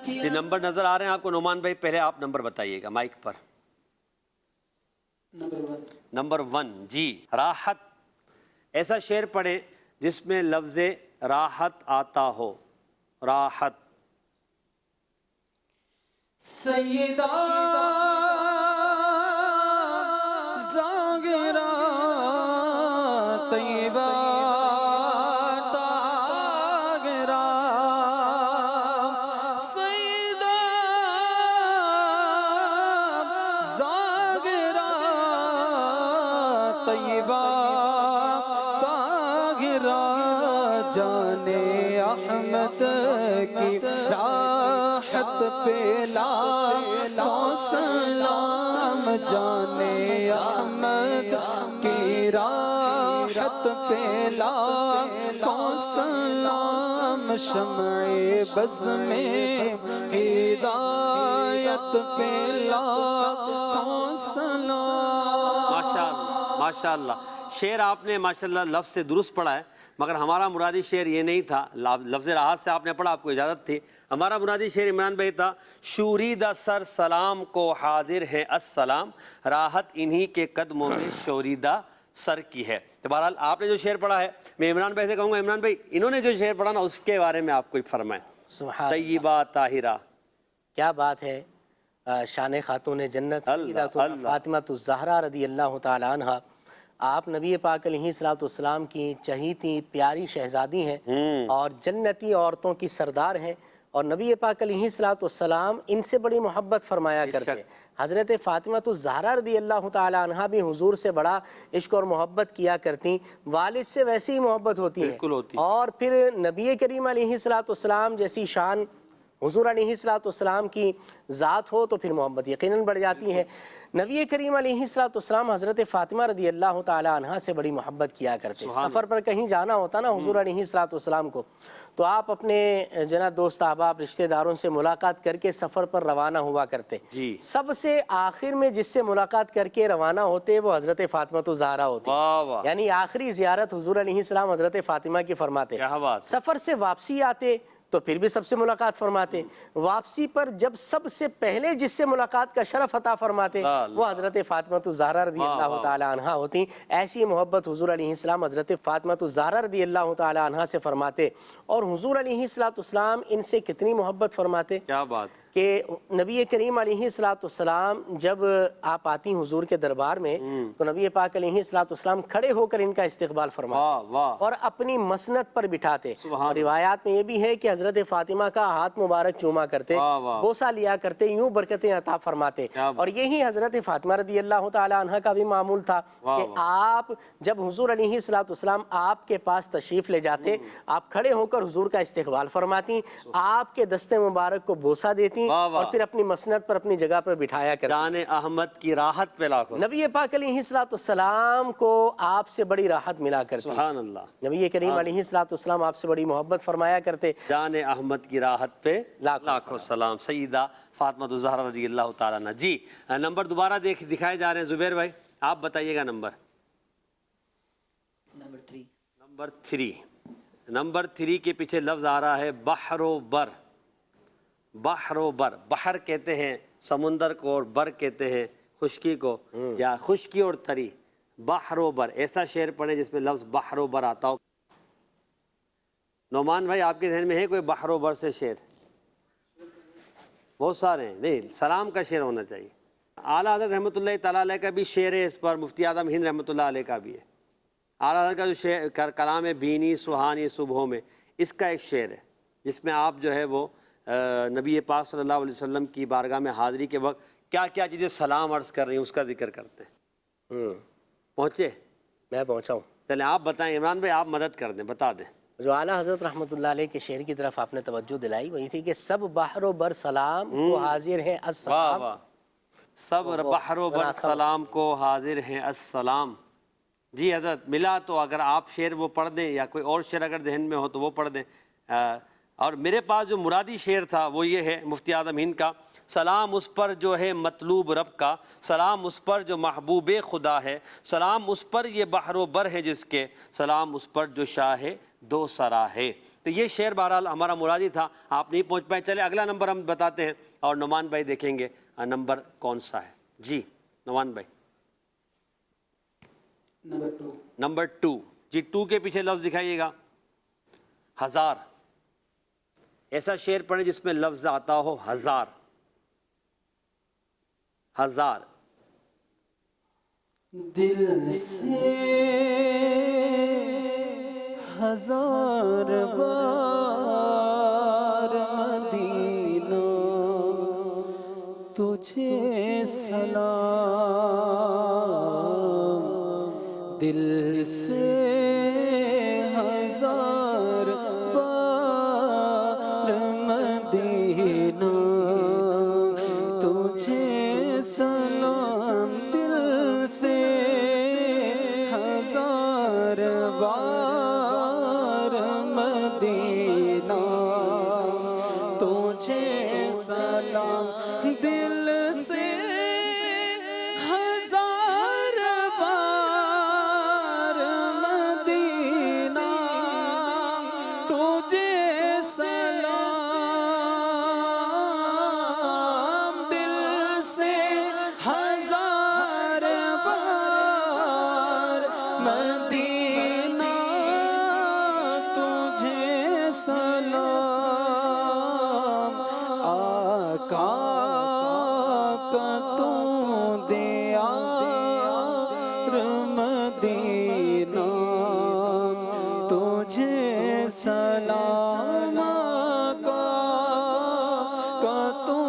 جی نمبر نظر آ رہے ہیں آپ کو نعمان بھائی؟ پہلے آپ نمبر بتائیے گا مائک پر۔ نمبر 1 جی راحت، ایسا شعر پڑھیں جس میں لفظ راحت آتا ہو۔ راحت۔ سیدہ زاگرہ طیبہ طاہرہ، سیدہ زاگرہ طیبہ طاہرہ، جانے احمد کی راحت پہ لاکھوں سلام، جانے احمد کی راحت پہ لاکھوں سلام، شمع بز میں ہدایت پہ لاکھوں سلام۔ ماشاءاللہ ماشاءاللہ، شعر آپ نے ماشاءاللہ لفظ سے درست پڑھا ہے، مگر ہمارا مرادی شعر یہ نہیں تھا۔ لفظ راحت سے آپ نے پڑھا، آپ کو اجازت تھی۔ ہمارا مرادی شعر عمران بھائی تھا، شوریدہ سر سلام کو حاضر ہے السلام، راحت انہی کے قدموں میں شوریدہ سر کی ہے۔ تو بہرحال آپ نے جو شعر پڑھا ہے، میں عمران بھائی سے کہوں گا عمران بھائی انہوں نے جو شعر پڑھا نا اس کے بارے میں آپ کو فرمائیں۔ سبحان طیبہ طاہرہ، کیا بات ہے، شان خاتون جنت سیدہ فاطمہ الزہرا رضی اللہ تعالی عنہ، آپ نبی پاک علیہ الصلوۃ والسلام کی چہیتی پیاری شہزادی ہیں اور جنتی عورتوں کی سردار ہیں، اور نبی پاک علیہ الصلوۃ والسلام ان سے بڑی محبت فرمایا کرتے۔ حضرت فاطمہ الزہرا رضی اللہ تعالی عنہ بھی حضور سے بڑا عشق اور محبت کیا کرتی، والد سے ویسے ہی محبت ہوتی ہے، بالکل ہوتی۔ اور پھر نبی کریم علیہ الصلوۃ والسلام جیسی شان حضور علیہ الصلوۃ والسلام کی ذات ہو تو پھر محبت یقیناً بڑھ جاتی ہے۔ نبی کریم علیہ الصلوۃ والسلام حضرت فاطمہ رضی اللہ تعالی عنہا سے بڑی محبت کیا کرتے۔ سفر پر کہیں جانا ہوتا نا حضور علیہ الصلوۃ والسلام کو، تو آپ اپنے دوست احباب رشتہ داروں سے ملاقات کر کے سفر پر روانہ ہوا کرتے۔ جی سب سے آخر میں جس سے ملاقات کر کے روانہ ہوتے وہ حضرت فاطمہ الزہرا ہوتی، واہ واہ، یعنی آخری زیارت حضور علیہ السلام حضرت فاطمہ کی فرماتے۔ کیا بات۔ سفر سے واپسی آتے تو پھر بھی سب سے ملاقات فرماتے، واپسی پر جب سب سے پہلے جس سے ملاقات کا شرف عطا فرماتے وہ حضرت فاطمہ الزہرا رضی اللہ تعالی عنہا ہوتی۔ ایسی محبت حضور علیہ السلام حضرت فاطمہ الزہرا رضی اللہ تعالی عنہا سے فرماتے، اور حضور علیہ السلام ان سے کتنی محبت فرماتے کیا بات کہ نبی کریم علیہ السلام جب آپ آتی حضور کے دربار میں تو نبی پاک علیہ السلام کھڑے ہو کر ان کا استقبال فرماتے اور اپنی مسند پر بٹھاتے، اور روایات میں یہ بھی ہے کہ حضرت فاطمہ کا ہاتھ مبارک چوما کرتے، بوسہ لیا کرتے، یوں برکتیں عطا فرماتے۔ اور یہی حضرت فاطمہ رضی اللہ تعالی عنہ کا بھی معمول تھا کہ آپ جب حضور علیہ السلام آپ کے پاس تشریف لے جاتے، آپ کھڑے ہو کر حضور کا استقبال فرماتی، آپ کے دستے مبارک کو بوسہ دیتی اور پھر اپنی مسند پر اپنی جگہ پر بٹھایا کرتے۔ جان احمد کی راحت پہ لاکھوں نبی پاک علیہ السلام کو آپ سے بڑی راحت ملا کرتی۔ سبحان اللہ، نبی کریم علیہ السلام آپ سے بڑی محبت فرمایا کرتے۔ جان احمد کی راحت پہ لاکھوں سلام، سیدہ فاطمہ الزہرا رضی اللہ تعالیٰ عنہ۔ جی نمبر دوبارہ دکھائے جا رہے ہیں، زبیر بھائی آپ بتائیے گا نمبر۔ نمبر 3 کے پیچھے لفظ آ رہا ہے بحر و بر۔ بحر و بر، بحر کہتے ہیں سمندر کو اور بر کہتے ہیں خشکی کو، یا خشکی اور تری۔ بحر و بر، ایسا شعر پڑھیں جس میں لفظ بحر و بر آتا ہو۔ نعمان بھائی آپ کے ذہن میں ہے کوئی بحر و بر سے شعر؟ بہت سارے ہیں، نہیں سلام کا شعر ہونا چاہیے۔ اعلیٰ حضرت رحمۃ اللہ تعالیٰ علیہ کا بھی شعر ہے اس پر، مفتی اعظم ہند رحمۃ اللہ علیہ کا بھی ہے۔ اعلیٰ حضرت کا جو شعر کلام ہے بینی سہانی صبحوں میں، اس کا ایک شعر ہے جس میں آپ جو ہے وہ نبی پاک صلی اللہ علیہ وسلم کی بارگاہ میں حاضری کے وقت کیا کیا چیزیں سلام عرض کر رہی ہیں اس کا ذکر کرتے ہیں۔ پہنچے؟ میں پہنچا ہوں، چلیں آپ بتائیں عمران بھائی، آپ مدد کر دیں، بتا دیں۔ جو اعلیٰ حضرت رحمۃ اللہ علیہ کے شعر کی طرف آپ نے توجہ دلائی وہی تھی کہ سب بحر و بر سلام کو حاضر ہیں السلام، سب بحر و بر سلام کو حاضر ہیں السلام۔ جی حضرت ملا تو اگر آپ شعر وہ پڑھ دیں یا کوئی اور شعر اگر ذہن میں ہو تو وہ پڑھ دیں۔ اور میرے پاس جو مرادی شعر تھا وہ یہ ہے مفتی اعظم ہند کا، سلام اس پر جو ہے مطلوب رب کا، سلام اس پر جو محبوب خدا ہے، سلام اس پر یہ بحر و بر ہے جس کے، سلام اس پر جو شاہ دو سرا ہے۔ تو یہ شعر بہرحال ہمارا مرادی تھا، آپ نہیں پہنچ پائے۔ چلے اگلا نمبر ہم بتاتے ہیں اور نعمان بھائی دیکھیں گے نمبر کون سا ہے۔ جی نعمان بھائی نمبر 2۔ جی 2 کے پیچھے لفظ دکھائیے گا۔ ہزار، ایسا شعر پڑھیں جس میں لفظ آتا ہو ہزار۔ ہزار، دل سے ہزار بار مدینہ تجھے سلام، دل سے ہزار بار مدینہ تجھے سلام، دل سے ہزار بار مدینہ تجھے سلام، دل سے ہزار بار مدینہ تجھے سلام، دل سے ہزار بار مدینہ تجھے سلام، آقا کا تو دیار مدینہ تجھے سلام، آقا کا تو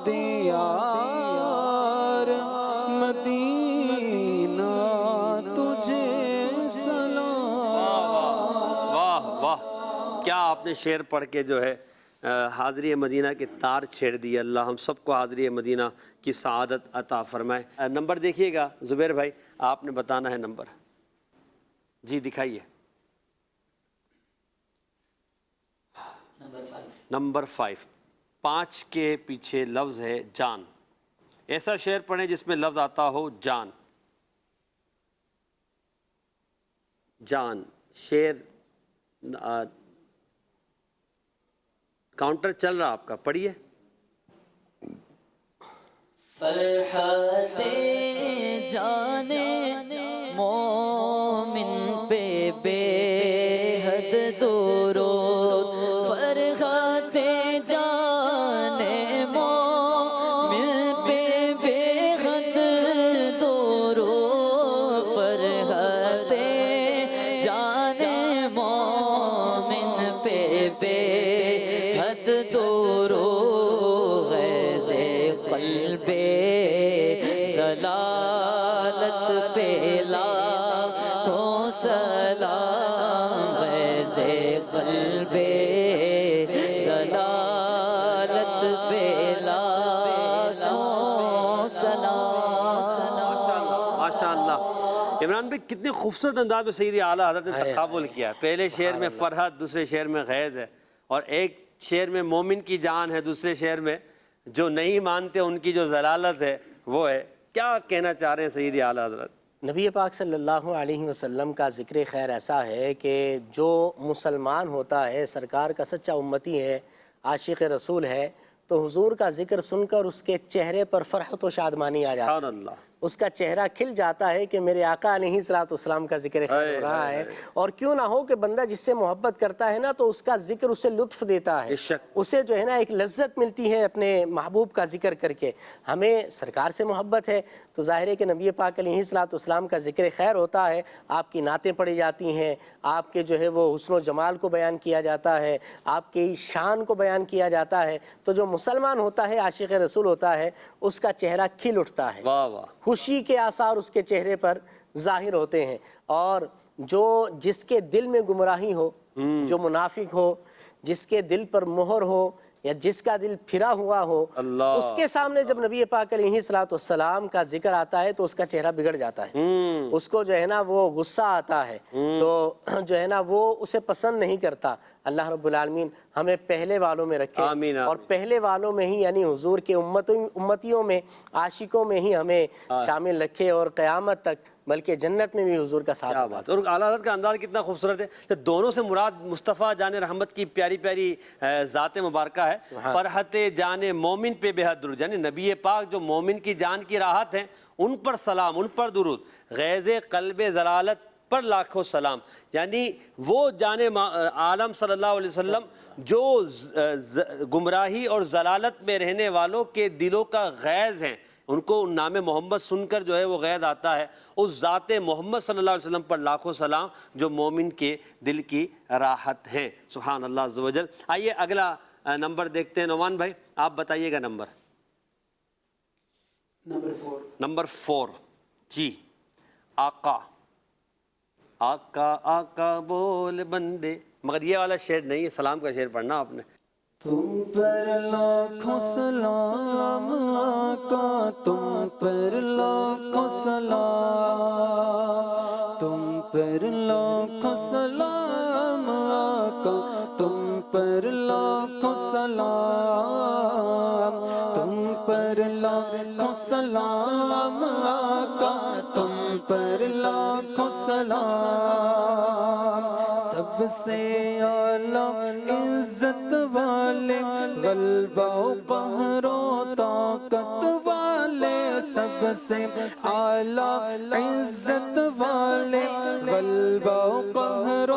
دیار مدینہ تجھے سلام۔ واہ واہ، کیا آپ نے شعر پڑھ کے جو ہے حاضری مدینہ کے تار چھیڑ دیے۔ اللہ ہم سب کو حاضری مدینہ کی سعادت عطا فرمائے۔ نمبر دیکھیے گا زبیر بھائی، آپ نے بتانا ہے نمبر۔ جی دکھائیے۔ نمبر 5۔ 5 کے پیچھے لفظ ہے جان، ایسا شعر پڑھیں جس میں لفظ آتا ہو جان۔ جان، شعر کاؤنٹر چل رہا آپ کا، پڑھیے۔ فرحت جانے مومن پہ بے حد درود، فرحت جانے مومن پہ بے حد درود، فرحت جانے مومن پہ بے حد درود، غیظ قلب سلالت پہ لاکھوں سلام، غیظ قلب سلالت پہ لاکھوں سلام۔ ماشاءاللہ عمران بھائی کتنے خوبصورت انداز میں سید اعلیٰ حضرت نے تقابل کیا ہے۔ پہلے شعر میں فرحت، دوسرے شعر میں غیظ ہے، اور ایک شعر میں مومن کی جان ہے، دوسرے شعر میں جو نہیں مانتے ان کی جو ضلالت ہے وہ ہے۔ کیا کہنا چاہ رہے ہیں سید اعلیٰ حضرت؟ نبی پاک صلی اللہ علیہ وسلم کا ذکر خیر ایسا ہے کہ جو مسلمان ہوتا ہے، سرکار کا سچا امتی ہے، عاشق رسول ہے، تو حضور کا ذکر سن کر اس کے چہرے پر فرحت و شادمانی آ جاتی ہے، سبحان اللہ، اس کا چہرہ کھل جاتا ہے کہ میرے آقا علیہ السلام کا ذکر خیر ہو رہا ہے۔ اور کیوں نہ ہو کہ بندہ جس سے محبت کرتا ہے نا تو اس کا ذکر اسے لطف دیتا ہے، اسے جو ہے نا ایک لذت ملتی ہے اپنے محبوب کا ذکر کر کے۔ ہمیں سرکار سے محبت ہے تو ظاہر ہے کہ نبی پاک علیہ السلام کا ذکر خیر ہوتا ہے، آپ کی نعتیں پڑھی جاتی ہیں، آپ کے جو ہے وہ حسن و جمال کو بیان کیا جاتا ہے، آپ کی شان کو بیان کیا جاتا ہے، تو جو مسلمان ہوتا ہے، عاشق رسول ہوتا ہے، اس کا چہرہ کھل اٹھتا ہے، واہ واہ، خوشی کے آثار اس کے چہرے پر ظاہر ہوتے ہیں۔ اور جس کے دل میں گمراہی ہو، جو منافق ہو، جس کے دل پر مہر ہو یا جس کا دل پھرا ہوا ہو، اس کے سامنے جب نبی پاک علیہ الصلوۃ والسلام کا ذکر آتا ہے تو اس کا چہرہ بگڑ جاتا ہے، اس کو جو ہے نا وہ غصہ آتا ہے، تو جو ہے نا وہ اسے پسند نہیں کرتا۔ اللہ رب العالمین ہمیں پہلے والوں میں رکھے، آمین اور پہلے والوں میں ہی یعنی حضور کے امتیوں میں، عاشقوں میں ہی ہمیں شامل رکھے، اور قیامت تک بلکہ جنت میں بھی حضور کا ساتھ کیا بات، اور اعلیٰ حضرت کا انداز کتنا خوبصورت ہے کہ دونوں سے مراد مصطفیٰ جان رحمت کی پیاری پیاری ذات مبارکہ ہے۔ فرحت جان مومن پہ بے حد درود، یعنی نبی پاک جو مومن کی جان کی راحت ہیں ان پر سلام، ان پر درود، غیظ قلب ضلالت پر لاکھوں سلام، یعنی وہ جان عالم صلی اللہ علیہ وسلم جو گمراہی اور ضلالت میں رہنے والوں کے دلوں کا غیظ ہیں، ان کو نام محمد سن کر جو ہے وہ غیظ آتا ہے، اس ذات محمد صلی اللہ علیہ وسلم پر لاکھوں سلام جو مومن کے دل کی راحت ہیں۔ سبحان اللہ عز و جل۔ آئیے اگلا نمبر دیکھتے ہیں۔ نعمان بھائی آپ بتائیے گا نمبر نمبر 4 جی۔ آقا آقا آقا بول بندے، مگر یہ والا شعر نہیں ہے، سلام کا شعر پڑھنا آپ نے۔ تم پر لاکھوں سلام آقا، تم پر لاکھوں سلام، تم پر لاکھوں سلام آقا، تم پر لاکھوں سلام، تم پر لاکھوں سلام آقا، تم پر لاکھوں سلام۔ سب سے اعلیٰ عزت والے، غلبہ و قہر و طاقت والے، سب سے اعلیٰ عزت والے، غلبہ و قہر و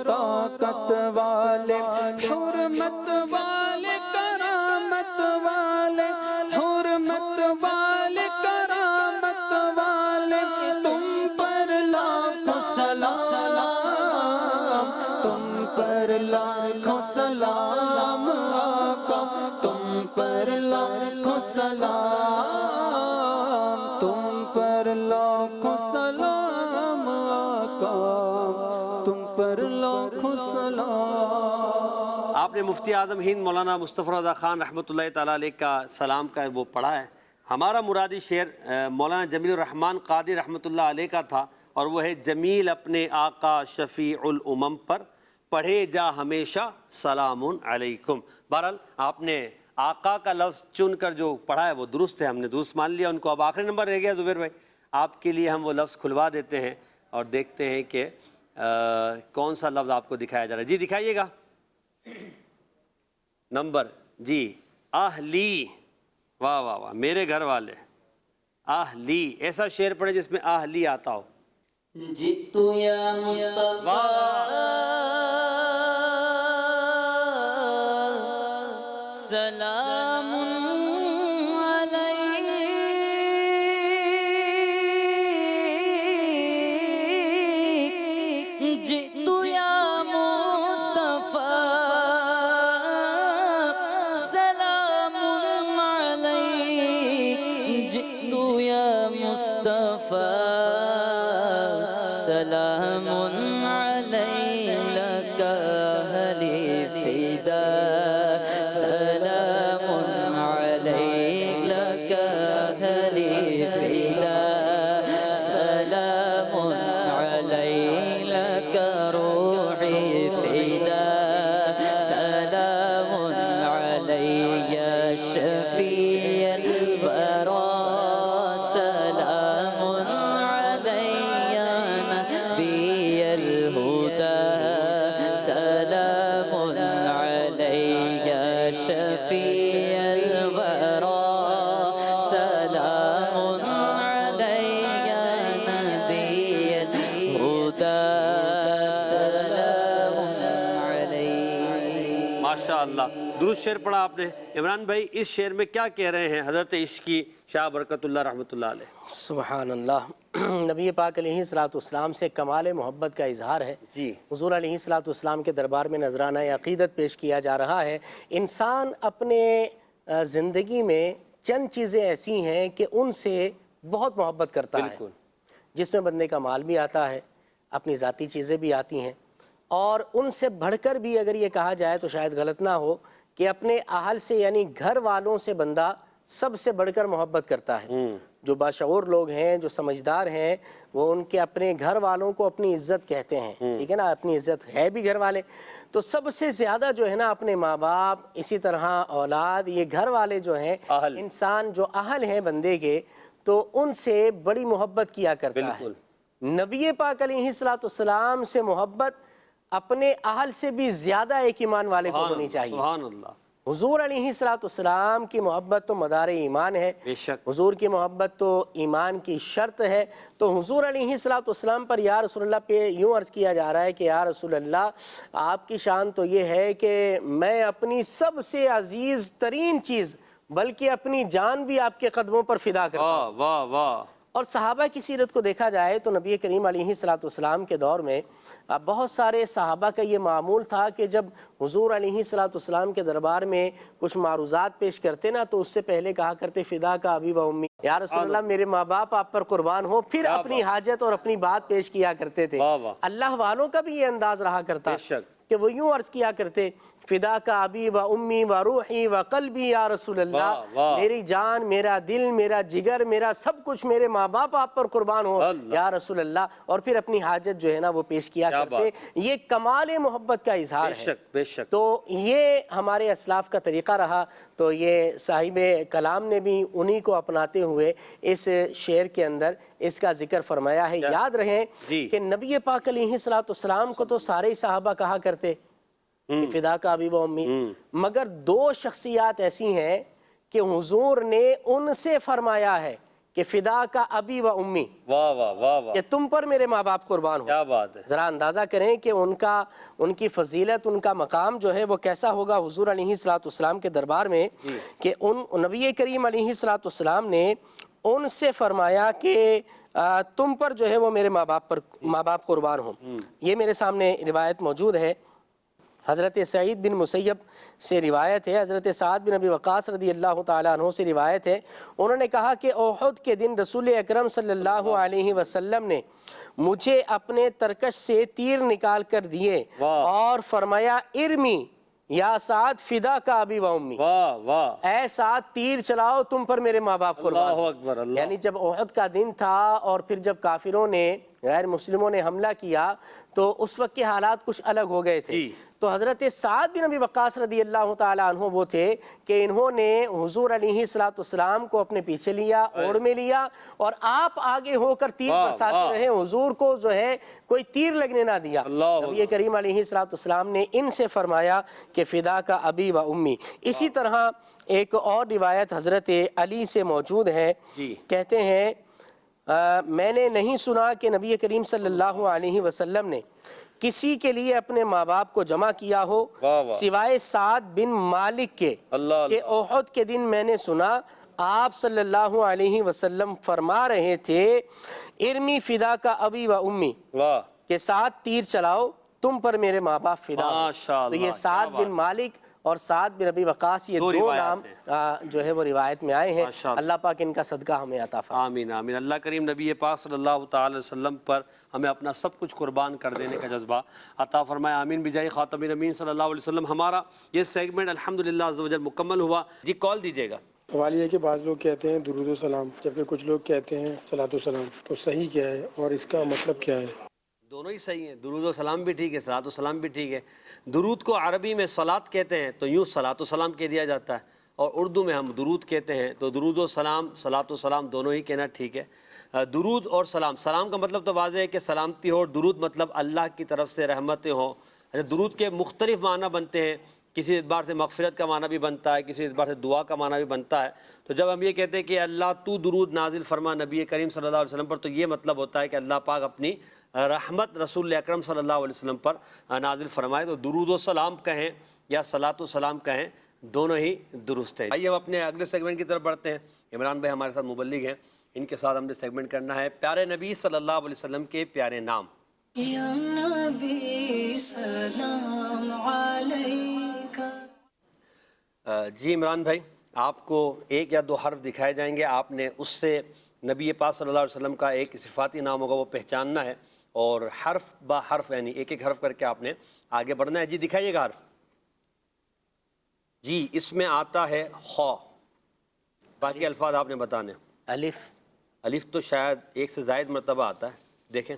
طاقت والے، حرمت والے، کرامت والے، حرمت والے، کرامت والے، تم پر لاکھوں سلام، تم پر لاکھوں سلام آقا، تم پر لاکھوں سلام، تم پر لاکھوں سلام آقا، تم پر لاکھوں سلام۔ آپ نے مفتی اعظم ہند مولانا مصطفیٰ رضا خان رحمۃ اللہ تعالیٰ علیہ کا سلام کا وہ پڑھا ہے۔ ہمارا مرادی شعر مولانا جمیل الرحمن قادری رحمۃ اللہ علیہ کا تھا، اور وہ ہے جمیل اپنے آقا شفیع الامم پر پڑھے جا ہمیشہ سلام علیکم۔ بہرحال آپ نے آقا کا لفظ چن کر جو پڑھا ہے وہ درست ہے، ہم نے درست مان لیا ان کو۔ اب آخری نمبر رہ گیا زبیر بھائی، آپ کے لیے ہم وہ لفظ کھلوا دیتے ہیں اور دیکھتے ہیں کہ کون سا لفظ آپ کو دکھایا جا رہا ہے۔ جی دکھائیے گا نمبر جی۔ اہلی، واہ واہ واہ، میرے گھر والے، اہلی، ایسا شعر پڑھے جس میں اہلی آتا ہو۔ جئتو یا مصطفیٰ سلام علیک، جئتو یا مصطفیٰ سلام علیک، جئتو یا مصطفیٰ سلام علیک اہل فدا، سلام علیک اہل فدا، سلام علیک روحی فدا، سلام علی شفیع الورا، سلام سلام علی شفیع الورا، سلام علی نبی الہدی، سلام علی۔ ماشاءاللہ، درست شعر پڑھا آپ نے۔ عمران بھائی اس شعر میں کیا کہہ رہے ہیں حضرت عشقی شاہ برکت اللہ رحمۃ اللہ علیہ؟ سبحان اللہ۔ نبی پاک علیہ الصلوۃ والسلام سے کمال محبت کا اظہار ہے۔ جی، حضور علیہ الصلوۃ والسلام کے دربار میں نذرانہ عقیدت پیش کیا جا رہا ہے۔ انسان اپنے زندگی میں چند چیزیں ایسی ہیں کہ ان سے بہت محبت کرتا ہے، جس میں بندے کا مال بھی آتا ہے، اپنی ذاتی چیزیں بھی آتی ہیں، اور ان سے بڑھ کر بھی اگر یہ کہا جائے تو شاید غلط نہ ہو کہ اپنے اہل سے یعنی گھر والوں سے بندہ سب سے بڑھ کر محبت کرتا ہے۔ جو باشعور لوگ ہیں، جو سمجھدار ہیں، وہ ان کے اپنے گھر والوں کو اپنی عزت کہتے ہیں، ٹھیک ہے نا، اپنی عزت ہے بھی گھر والے، تو سب سے زیادہ جو ہے نا اپنے ماں باپ، اسی طرح اولاد، یہ گھر والے جو ہیں، انسان جو اہل ہیں بندے کے، تو ان سے بڑی محبت کیا کرتا ہے۔ نبی پاک علیہ السلام سے محبت اپنے اہل سے بھی زیادہ ایک ایمان والے کو ہونی چاہیے۔ سبحان اللہ۔ حضور علیہ السلام کی محبت تو مدار ایمان ہے، حضور کی محبت تو ایمان کی شرط ہے۔ تو حضور علیہ السلام پر یا رسول اللہ پہ یوں عرض کیا جا رہا ہے کہ یا رسول اللہ آپ کی شان تو یہ ہے کہ میں اپنی سب سے عزیز ترین چیز بلکہ اپنی جان بھی آپ کے قدموں پر فدا کرتا ہوں۔ واہ واہ۔ اور صحابہ کی سیرت کو دیکھا جائے تو نبی کریم علیہ السلام کے دور میں بہت سارے صحابہ کا یہ معمول تھا کہ جب حضور علیہ السلام کے دربار میں کچھ معروضات پیش کرتے نا تو اس سے پہلے کہا کرتے فدا کا ابی و امی، یا رسول اللہ میرے ماں باپ آپ پر قربان ہو، پھر اپنی حاجت اور اپنی بات پیش کیا کرتے تھے۔ اللہ والوں کا بھی یہ انداز رہا کرتا کہ وہ یوں عرض کیا کرتے فدا کا ابی و امی و روحی و قلبی یا رسول اللہ، میری جان، میرا دل، میرا جگر، میرا سب کچھ میرے ماں باپ آپ پر قربان ہو یا رسول اللہ، اور پھر اپنی حاجت جو ہے نا وہ پیش کیا کرتے۔ یہ کمال محبت کا اظہار ہے۔ تو یہ ہمارے اسلاف کا طریقہ رہا، تو یہ صاحب کلام نے بھی انہی کو اپناتے ہوئے اس شعر کے اندر اس کا ذکر فرمایا ہے۔ یاد رہیں کہ نبی پاک علیہ السلام کو تو سارے صحابہ کہا کرتے فدا کا ابی و امی، مگر دو شخصیات ایسی ہیں کہ حضور نے ان سے فرمایا ہے کہ فدا کا ابی و امی، واہ واہ واہ، کہ تم پر میرے ماں باپ قربان ہو۔ کیا بات ہے۔ ذرا اندازہ کریں کہ ان کی فضیلت، ان کا مقام جو ہے وہ کیسا ہوگا حضور علیہ السلام کے دربار میں، کہ نبی کریم علیہ السلام نے ان سے فرمایا کہ تم پر جو ہے وہ میرے ماں باپ قربان ہو۔ یہ میرے سامنے روایت موجود ہے، حضرت سعید بن مسیب سے روایت ہے، حضرت سعد بن ابی وقاص رضی اللہ تعالیٰ عنہ سے روایت ہے، انہوں نے کہا کہ احد کے دن رسول اکرم صلی اللہ علیہ وسلم نے مجھے اپنے ترکش سے تیر نکال کر دیے اور فرمایا ارمی یا سعد فدا کا ابی و امی، اے سعد تیر چلاؤ تم پر میرے ماں باپ قربان۔ یعنی جب احد کا دن تھا اور پھر جب کافروں نے، غیر مسلموں نے حملہ کیا تو اس وقت کے حالات کچھ الگ ہو گئے تھے۔ تو حضرت سعد بن ابی وقاص رضی اللہ تعالیٰ عنہ وہ تھے کہ انہوں نے حضور علیہ السلام کو اپنے پیچھے لیا، اوڑ میں لیا، اور آپ آگے ہو کر تیر برساتے رہے، حضور کو جو ہے کوئی تیر لگنے نہ دیا۔ نبی کریم علیہ السلام نے ان سے فرمایا کہ فدا کا ابی و امی۔ اسی طرح ایک اور روایت حضرت علی سے موجود ہے، کہتے ہیں میں نے نہیں سنا کہ نبی کریم صلی اللہ علیہ وسلم نے کسی کے لیے اپنے ماں باپ کو جمع کیا ہو سوائے سعد بن مالک کے، کہ احد کے دن میں نے سنا آپ صلی اللہ علیہ وسلم فرما رہے تھے ارمی فدا کا ابی و امی، کہ سعد تیر چلاؤ تم پر میرے ماں باپ فدا ہو۔ تو یہ سعد بن مالک اور سعد بن ابی وقاص، یہ دو نام جو ہے وہ روایت میں آئے ہیں۔ اللہ پاک ان کا صدقہ ہمیں عطا فرمائے۔ آمین آمین۔ اللہ کریم نبی پاک صلی اللہ تعالی وسلم پر ہمیں اپنا سب کچھ قربان کر دینے کا جذبہ عطا فرمائے، آمین بجائے خاتم النبیین صلی اللہ علیہ وسلم۔ ہمارا یہ سیگمنٹ الحمدللہ عز و جل مکمل ہوا۔ جی کال دیجیے گا۔ سوال یہ ہے کہ بعض لوگ کہتے ہیں درود و سلام جبکہ کچھ لوگ کہتے ہیں صلاۃ و سلام، تو صحیح کیا ہے اور اس کا مطلب کیا ہے؟ دونوں ہی صحیح ہیں، درود و سلام بھی ٹھیک ہے، صلاۃ و سلام بھی ٹھیک ہے۔ درود کو عربی میں صلاۃ کہتے ہیں تو یوں صلاۃ و سلام کہہ دیا جاتا ہے، اور اردو میں ہم درود کہتے ہیں تو درود و سلام، صلاۃ و سلام دونوں ہی کہنا ٹھیک ہے۔ درود اور سلام، سلام کا مطلب تو واضح ہے کہ سلامتی ہو، درود مطلب اللہ کی طرف سے رحمتیں ہوں۔ درود کے مختلف معنی بنتے ہیں، کسی اعتبار سے مغفرت کا معنی بھی بنتا ہے، کسی اعتبار سے دعا کا معنی بھی بنتا ہے۔ تو جب ہم یہ کہتے ہیں کہ اللہ تو درود نازل فرما نبی کریم صلی اللہ علیہ وسلم پر، تو یہ مطلب ہوتا ہے کہ اللہ پاک اپنی رحمت رسول اکرم صلی اللہ علیہ وسلم پر نازل فرمائے۔ تو درود و سلام کہیں یا صلاۃ و سلام کہیں، دونوں ہی درست ہیں۔ آئیے اب اپنے اگلے سیگمنٹ کی طرف بڑھتے ہیں۔ عمران بھائی ہمارے ساتھ مبلغ ہیں، ان کے ساتھ ہم نے سیگمنٹ کرنا ہے پیارے نبی صلی اللہ علیہ وسلم کے پیارے نام۔ یا نبی سلام علیکہ۔ جی عمران بھائی، آپ کو ایک یا دو حرف دکھائے جائیں گے، آپ نے اس سے نبی پاک صلی اللہ علیہ وسلم کا ایک صفاتی نام ہوگا وہ پہچاننا ہے، اور حرف با حرف یعنی ایک ایک حرف کر کے آپ نے آگے بڑھنا ہے۔ جی دکھائیے گا حرف۔ جی اس میں آتا ہے خا، باقی الفاظ آپ نے بتانے۔ الف، الف تو شاید ایک سے زائد مرتبہ آتا ہے، دیکھیں۔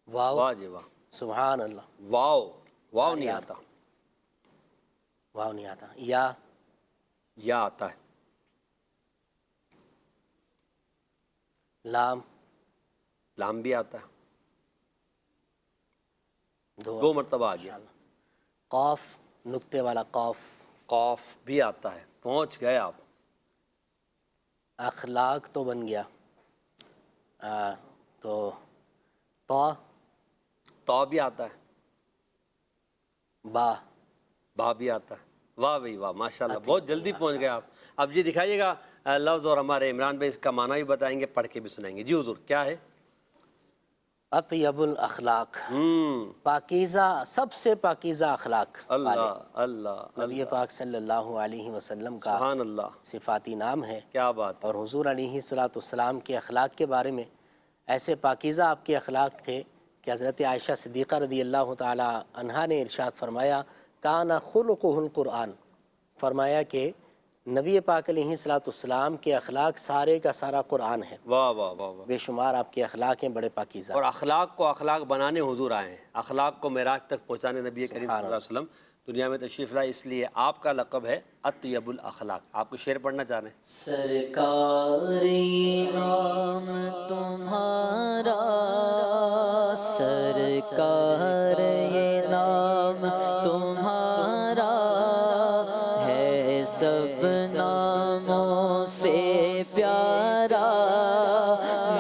واو، واہ جی واہ، سبحان اللہ، واو، واو نہیں آتا، واو نہیں آتا۔ یا، یا آتا ہے۔ لام، لام بھی آتا ہے، دو دو مرتبہ آ گیا۔ قاف، نقطے والا قاف۔ قاف بھی آتا ہے، پہنچ گئے آپ۔ اخلاق تو بن گیا، تو طا، تو بھی آتا ہے، با، با بھی آتا ہے۔ واہ بھائی واہ، ماشاءاللہ بہت جلدی پہنچ گئے آپ۔ اب جی دکھائیے گا لفظ، اور ہمارے عمران بھائی اس کا معنی بھی بتائیں گے، پڑھ کے بھی سنائیں گے۔ جی حضور کیا ہے؟ اطیب الاخلاق، پاکیزہ، سب سے پاکیزہ اخلاق والے۔ اللہ اللہ نبی پاک صلی اللہ علیہ وسلم کا سبحان اللہ، صفاتی نام ہے، کیا بات ہے۔ اور حضور علیہ السلام کے اخلاق کے بارے میں ایسے پاکیزہ آپ کے اخلاق تھے کہ حضرت عائشہ صدیقہ رضی اللہ تعالی عنہا نے ارشاد فرمایا، کان خلقہ القرآن، فرمایا کہ نبی پاک علیہ السلام کے اخلاق سارے کا سارا قرآن ہے، واہ واہ واہ واہ۔ بے شمار آپ کے اخلاق ہیں بڑے پاکیزہ۔ اور اخلاق کو اخلاق بنانے حضور آئے ہیں، اخلاق کو معراج تک پہنچانے نبی کریم صلی اللہ علیہ وسلم دنیا میں تشریف لائے، اس لیے آپ کا لقب ہے اطیب الاخلاق۔ آپ کو شعر پڑھنا چاہ رہے ہیں؟ سرکاری نام تمہارا، سرکار یہ نام تمہارا ہے، سب ناموں سے پیارا،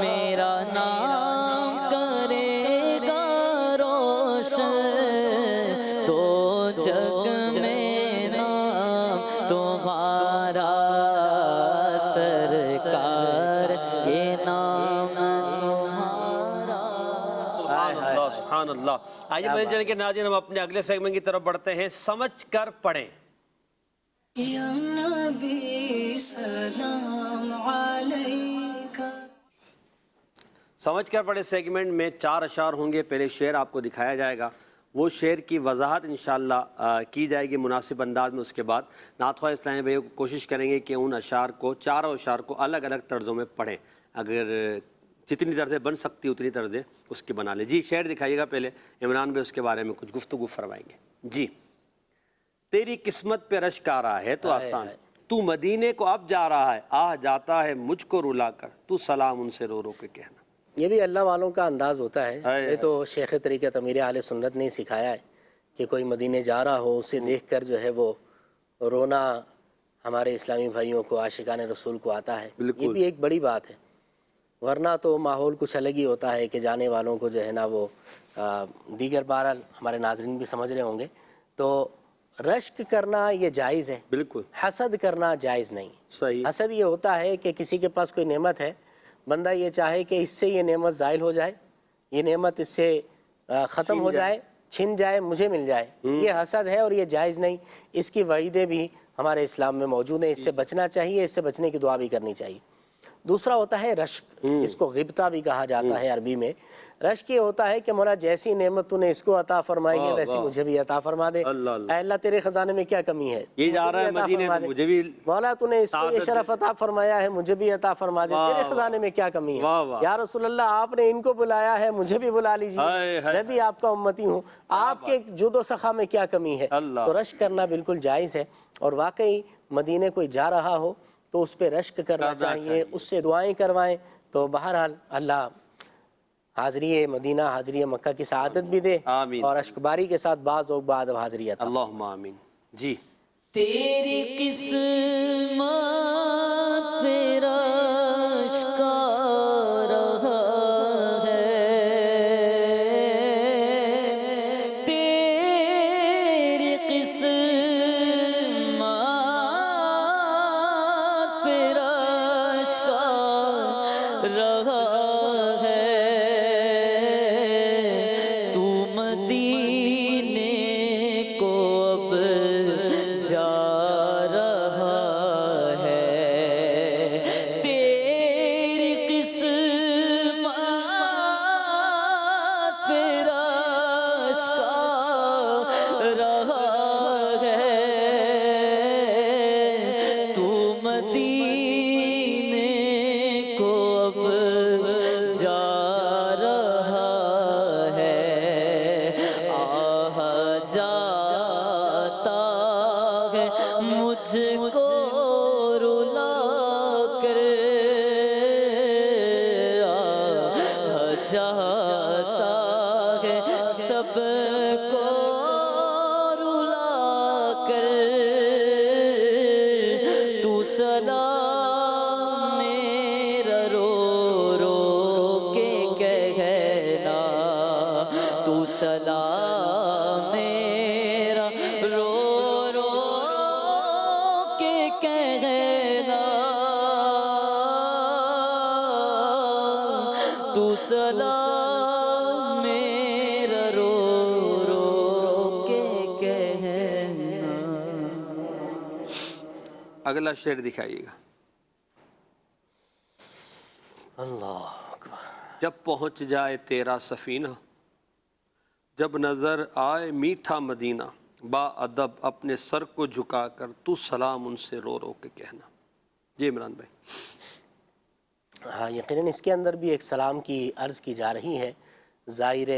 میرا نام کرے گا روشن، تو جگ میں نام تمہارا، سرکار یہ نام تمہارا۔ سبحان اللہ سبحان اللہ۔ آئیے مدنی چینل کے ناظرین، ہم اپنے اگلے سیگمنٹ کی طرف بڑھتے ہیں، سمجھ کر پڑھیں۔ یا نبی سلام علیکہ۔ سمجھ کر پڑھے سیگمنٹ میں 4 اشعار ہوں گے، پہلے شعر آپ کو دکھایا جائے گا، وہ شعر کی وضاحت انشاءاللہ کی جائے گی مناسب انداز میں۔ اس کے بعد نعت خواہ اسلامی بھائیوں کو کوشش کریں گے کہ ان اشعار کو، چاروں اشعار کو الگ الگ طرزوں میں پڑھیں، اگر جتنی طرزیں بن سکتی اتنی طرزیں اس کی بنا لیں۔ جی شعر دکھائیے گا پہلے، عمران بھائی اس کے بارے میں کچھ گفتگو فرمائیں گے۔ جی، تیری قسمت پہ رشک آ رہا ہے تو آسان، تو مدینے کو اب جا رہا ہے، آہ جاتا ہے مجھ کو رلا کر، تو سلام ان سے رو رو کے کہنا۔ یہ بھی اللہ والوں کا انداز ہوتا ہے، یہ تو شیخ طریقت امیر اہل سنت نے سکھایا ہے کہ کوئی مدینے جا رہا ہو، اسے دیکھ کر جو ہے وہ رونا ہمارے اسلامی بھائیوں کو، عاشقان رسول کو آتا ہے، یہ بھی ایک بڑی بات ہے۔ ورنہ تو ماحول کچھ الگ ہی ہوتا ہے کہ جانے والوں کو جو ہے نا وہ دیگر بہرحال ہمارے ناظرین بھی سمجھ رہے ہوں گے، تو رشک کرنا یہ جائز ہے، بالکل حسد کرنا جائز نہیں۔ صحیح۔ حسد یہ ہوتا ہے کہ کسی کے پاس کوئی نعمت ہے، بندہ یہ چاہے کہ اس سے یہ نعمت زائل ہو جائے، یہ نعمت اس سے ختم ہو جائے، چھن جائے، مجھے مل جائے، یہ حسد ہے اور یہ جائز نہیں۔ اس کی وعیدیں بھی ہمارے اسلام میں موجود ہیں، اس سے بچنا چاہیے، اس سے بچنے کی دعا بھی کرنی چاہیے۔ دوسرا ہوتا ہے رشک، جس کو غبطہ بھی کہا جاتا ہے عربی میں۔ رشک یہ ہوتا ہے کہ مولا جیسی نعمت تو نے اس کو عطا فرمائی ہے ویسی مجھے بھی عطا فرما دے، اے اللہ تیرے خزانے میں کیا کمی ہے، یہ جا رہا ہے مدینے تو مجھے بھی مولا تو نے اس کو یہ شرف عطا فرمایا ہے مجھے بھی عطا فرما دے، تیرے خزانے میں کیا کمی ہے، یا رسول اللہ آپ نے ان کو بلایا ہے مجھے بھی بلا لیجیے، میں بھی آپ کا امتی ہوں، آپ کے جود و سخا میں کیا کمی ہے۔ تو رشک کرنا بالکل جائز ہے، اور واقعی مدینے کوئی جا رہا ہو تو اس پہ رشک کرنا چاہیے، اس سے دعائیں کروائیں، تو بہرحال اللہ حاضری مدینہ، حاضری مکہ کی سعادت بھی دے، اور اشکباری کے ساتھ بعض اور بعد حاضری عطا۔ اللہم آمین۔ جی، تیری قسمت پہ رشک آ رہا ہے، تیری قسمت پہ رشک آ رہا ہے، تو مدینے کو اب جا رہا ہے، سب کو رلا کر تو سلام میرا رو رو کے کہنا، تو سلام میرا رو رو کے کہنا، تو سلام میرا رو رو کے کہنا۔ اگلا شعر دکھائیے گا۔ اللہ اکبر۔ جب پہنچ جائے تیرا سفینہ، جب نظر آئے میٹھا مدینہ، با ادب اپنے سر کو جھکا کر تو سلام ان سے رو رو کے کہنا۔ جی عمران بھائی۔ ہاں یقیناً اس کے اندر بھی ایک سلام کی عرض کی جا رہی ہے زائر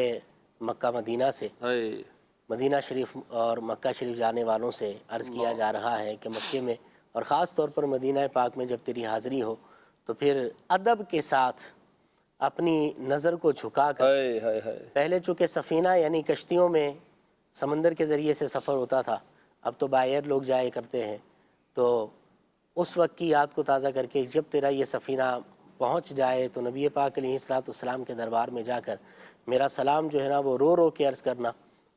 مکہ مدینہ سے، اے مدینہ شریف اور مکہ شریف جانے والوں سے عرض کیا جا رہا ہے کہ مکے میں اور خاص طور پر مدینہ پاک میں جب تیری حاضری ہو تو پھر ادب کے ساتھ اپنی نظر کو جھکا کر، پہلے چونکہ سفینہ یعنی کشتیوں میں سمندر کے ذریعے سے سفر ہوتا تھا، اب تو بائی لوگ جائے کرتے ہیں، تو اس وقت کی یاد کو تازہ کر کے جب تیرا یہ سفینہ پہنچ جائے تو نبی پاک علیہ السلام کے دربار میں جا کر میرا سلام جو ہے نا وہ رو رو کے عرض کرنا،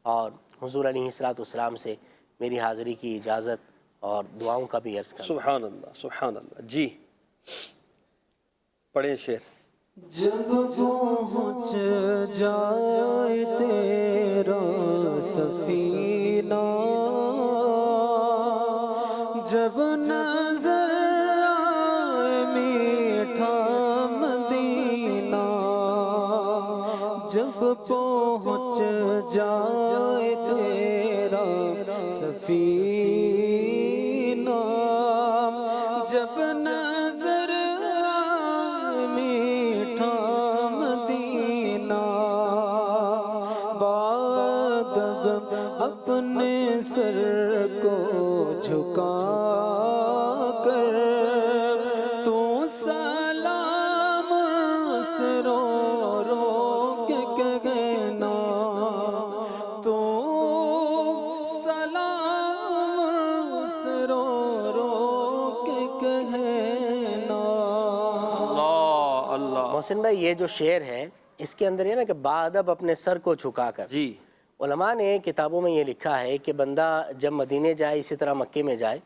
اور حضور علیہ السلام سے میری حاضری کی اجازت اور دعاؤں کا بھی عرض کرنا۔ سبحان اللہ سبحان اللہ۔ جی پڑھیں شعر۔ جب پہنچ جائے تیرا سفینہ، جب نظر آئے میٹھا مدینہ، جب پہنچ جائے تیرا سفینہ، جب نظر آئے میٹھا مدینہ، بادب اپنے سر کو جھکا کر تو سلام سے رو رو کے کہنا، تو سلام سے رو رو کے کہنا۔ اللہ اللہ۔ محسن بھائی یہ جو شعر ہے اس کے اندر یہ نا کہ باادب اپنے سر کو جھکا کر، جی علماء نے کتابوں میں یہ لکھا ہے کہ بندہ جب مدینے جائے اسی طرح مکے میں جائے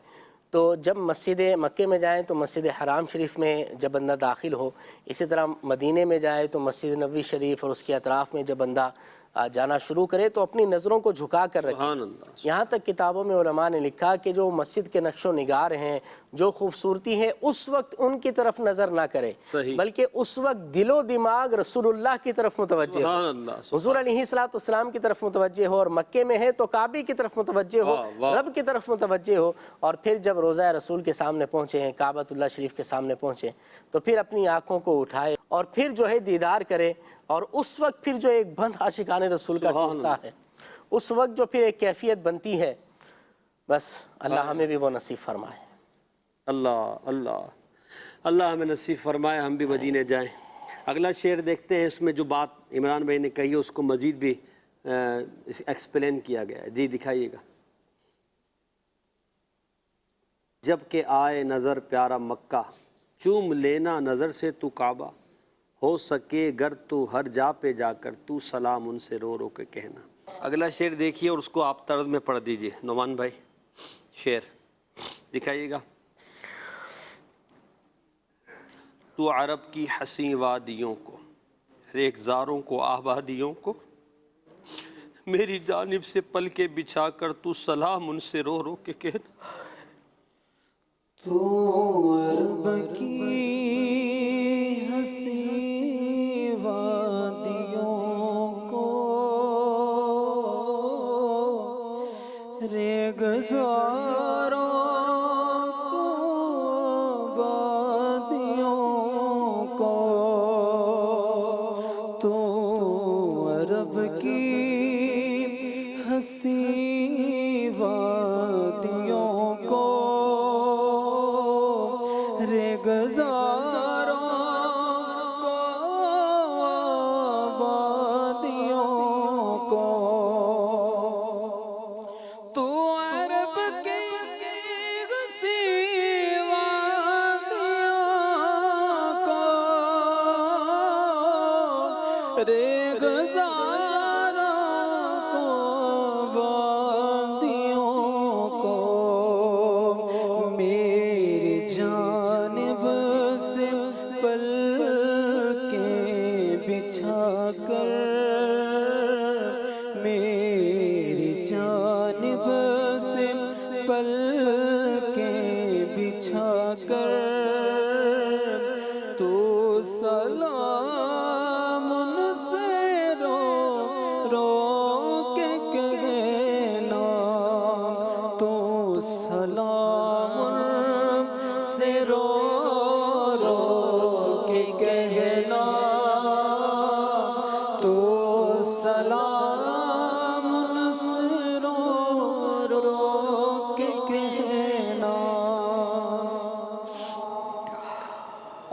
تو جب مسجد مکے میں جائیں تو مسجد حرام شریف میں جب بندہ داخل ہو، اسی طرح مدینے میں جائے تو مسجد نبوی شریف اور اس کے اطراف میں جب بندہ جانا شروع کرے تو اپنی نظروں کو جھکا کر رکھے۔ سبحان اللہ۔ یہاں تک کتابوں میں علماء نے لکھا کہ جو مسجد کے نقش و نگار ہیں، جو خوبصورتی ہے، اس وقت ان کی طرف نظر نہ کرے، صحیح۔ بلکہ اس وقت دل و دماغ رسول اللہ کی طرف متوجہ ہو، سبحان اللہ۔ حضور علیہ السلام کی طرف متوجہ ہو، اور مکے میں ہے تو کعبے کی طرف متوجہ ہو، واہ واہ۔ رب کی طرف متوجہ ہو، اور پھر جب روضہ رسول کے سامنے پہنچے ہیں، کعبۃ اللہ شریف کے سامنے پہنچے تو پھر اپنی آنکھوں کو اٹھائے اور پھر جو ہے دیدار کرے، اور اس وقت پھر جو ایک بند عاشقان رسول کا ٹوٹتا ہے، اس وقت جو پھر ایک کیفیت بنتی ہے، بس اللہ ہمیں بھی وہ نصیب فرمائے۔ اللہ اللہ اللہ ہمیں نصیب فرمائے، ہم بھی مدینے جائیں۔ اگلا شعر دیکھتے ہیں، اس میں جو بات عمران بھائی نے کہی ہے اس کو مزید بھی ایکسپلین کیا گیا ہے۔ جی دکھائیے گا۔ جب کہ آئے نظر پیارا مکہ، چوم لینا نظر سے تو کعبہ، ہو سکے گر تو ہر جا پہ جا کر تو سلام ان سے رو رو کے کہنا۔ اگلا شعر دیکھیے اور اس کو آپ طرز میں پڑھ دیجئے۔ نعمان بھائی شعر دکھائیے گا۔ تو عرب کی حسین وادیوں کو، ریگزاروں کو، آبادیوں کو میری جانب سے پل کے بچھا کر تو سلام ان سے رو رو کے کہنا۔ تو عرب کی حسین وادیوں کو، ریگزاروں کو، وادیوں کو، تو عرب کی حسین وادیوں کو، ریگزاروں کو، وادیوں کو،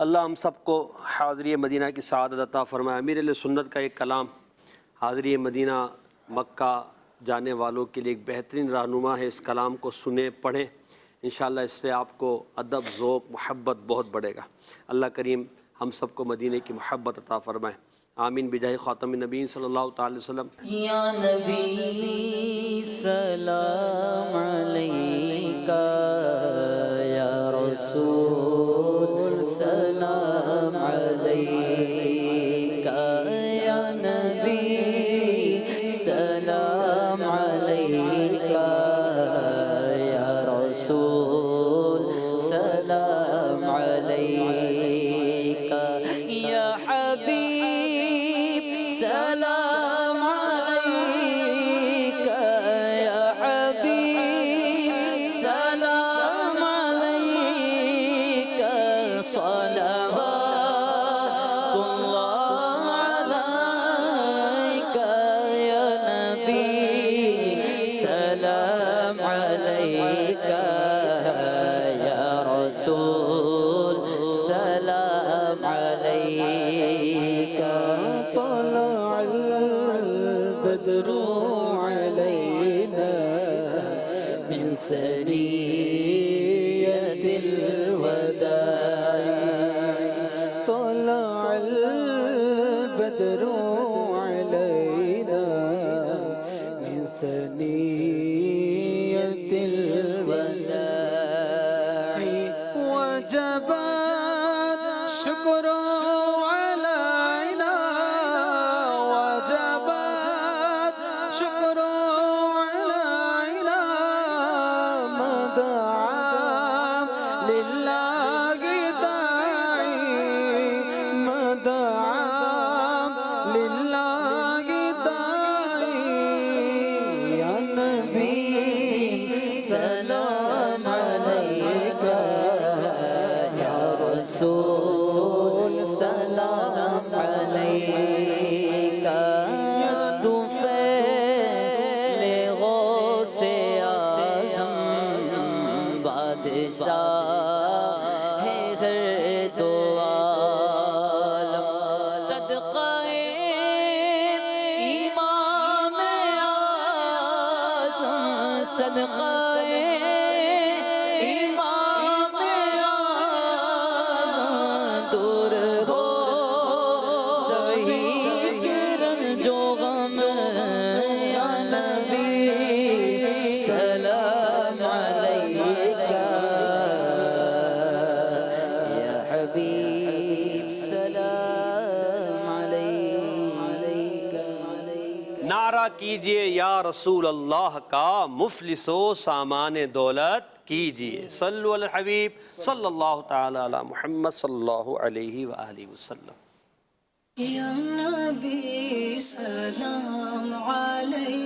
اللہ ہم سب کو حاضری مدینہ کی سعادت عطا فرمائے۔ امیر اہل سنت کا ایک کلام حاضری مدینہ مکہ جانے والوں کے لیے ایک بہترین رہنما ہے، اس کلام کو سنیں پڑھیں، انشاءاللہ اس سے آپ کو ادب، ذوق، محبت بہت بڑھے گا۔ اللہ کریم ہم سب کو مدینہ کی محبت عطا فرمائے، آمین بجاہ خاتم النبیین صلی اللہ تعالی وسلم۔ یا نبی سلام علیکہ، یا رسول سلام علیکہ، یا نبی سلام علیکہ، یا رسول سلام علیکہ، یا حبیب سلام علیکہ، یا حبیب سلام علیکہ، صلوات اللہ علیکہ، یا نبی سلام علیکہ، یا رسول سلام علیکہ۔ طلع البدر علينا من ثنية الوداع، طلع البدر علينا من ثنية الوداع، وجب الشكر علينا، وجب الشكر علينا، ما دعا لله داعي، ما دعا لله داعي، یا نبی سلام علیکہ، یا رسول سلام علیکہ، یصطفیٰ غوث اعظم بادشاہ ہے ہر دو عالم، صدقہ امام اعظم، صدقہ امام اعظم، دور ہو سبھی کرن جو غم، یا نبی سلام علیکہ، یا حبیب سلام علیکہ۔ نعرہ کیجئے یا رسول اللہ کا، مفلس و سامان دولت کیجئے۔ صلو علی الحبیب صلی اللہ تعالی علی محمد صلی اللہ علیہ وآلہ وسلم۔ یا نبی سلام علیکہ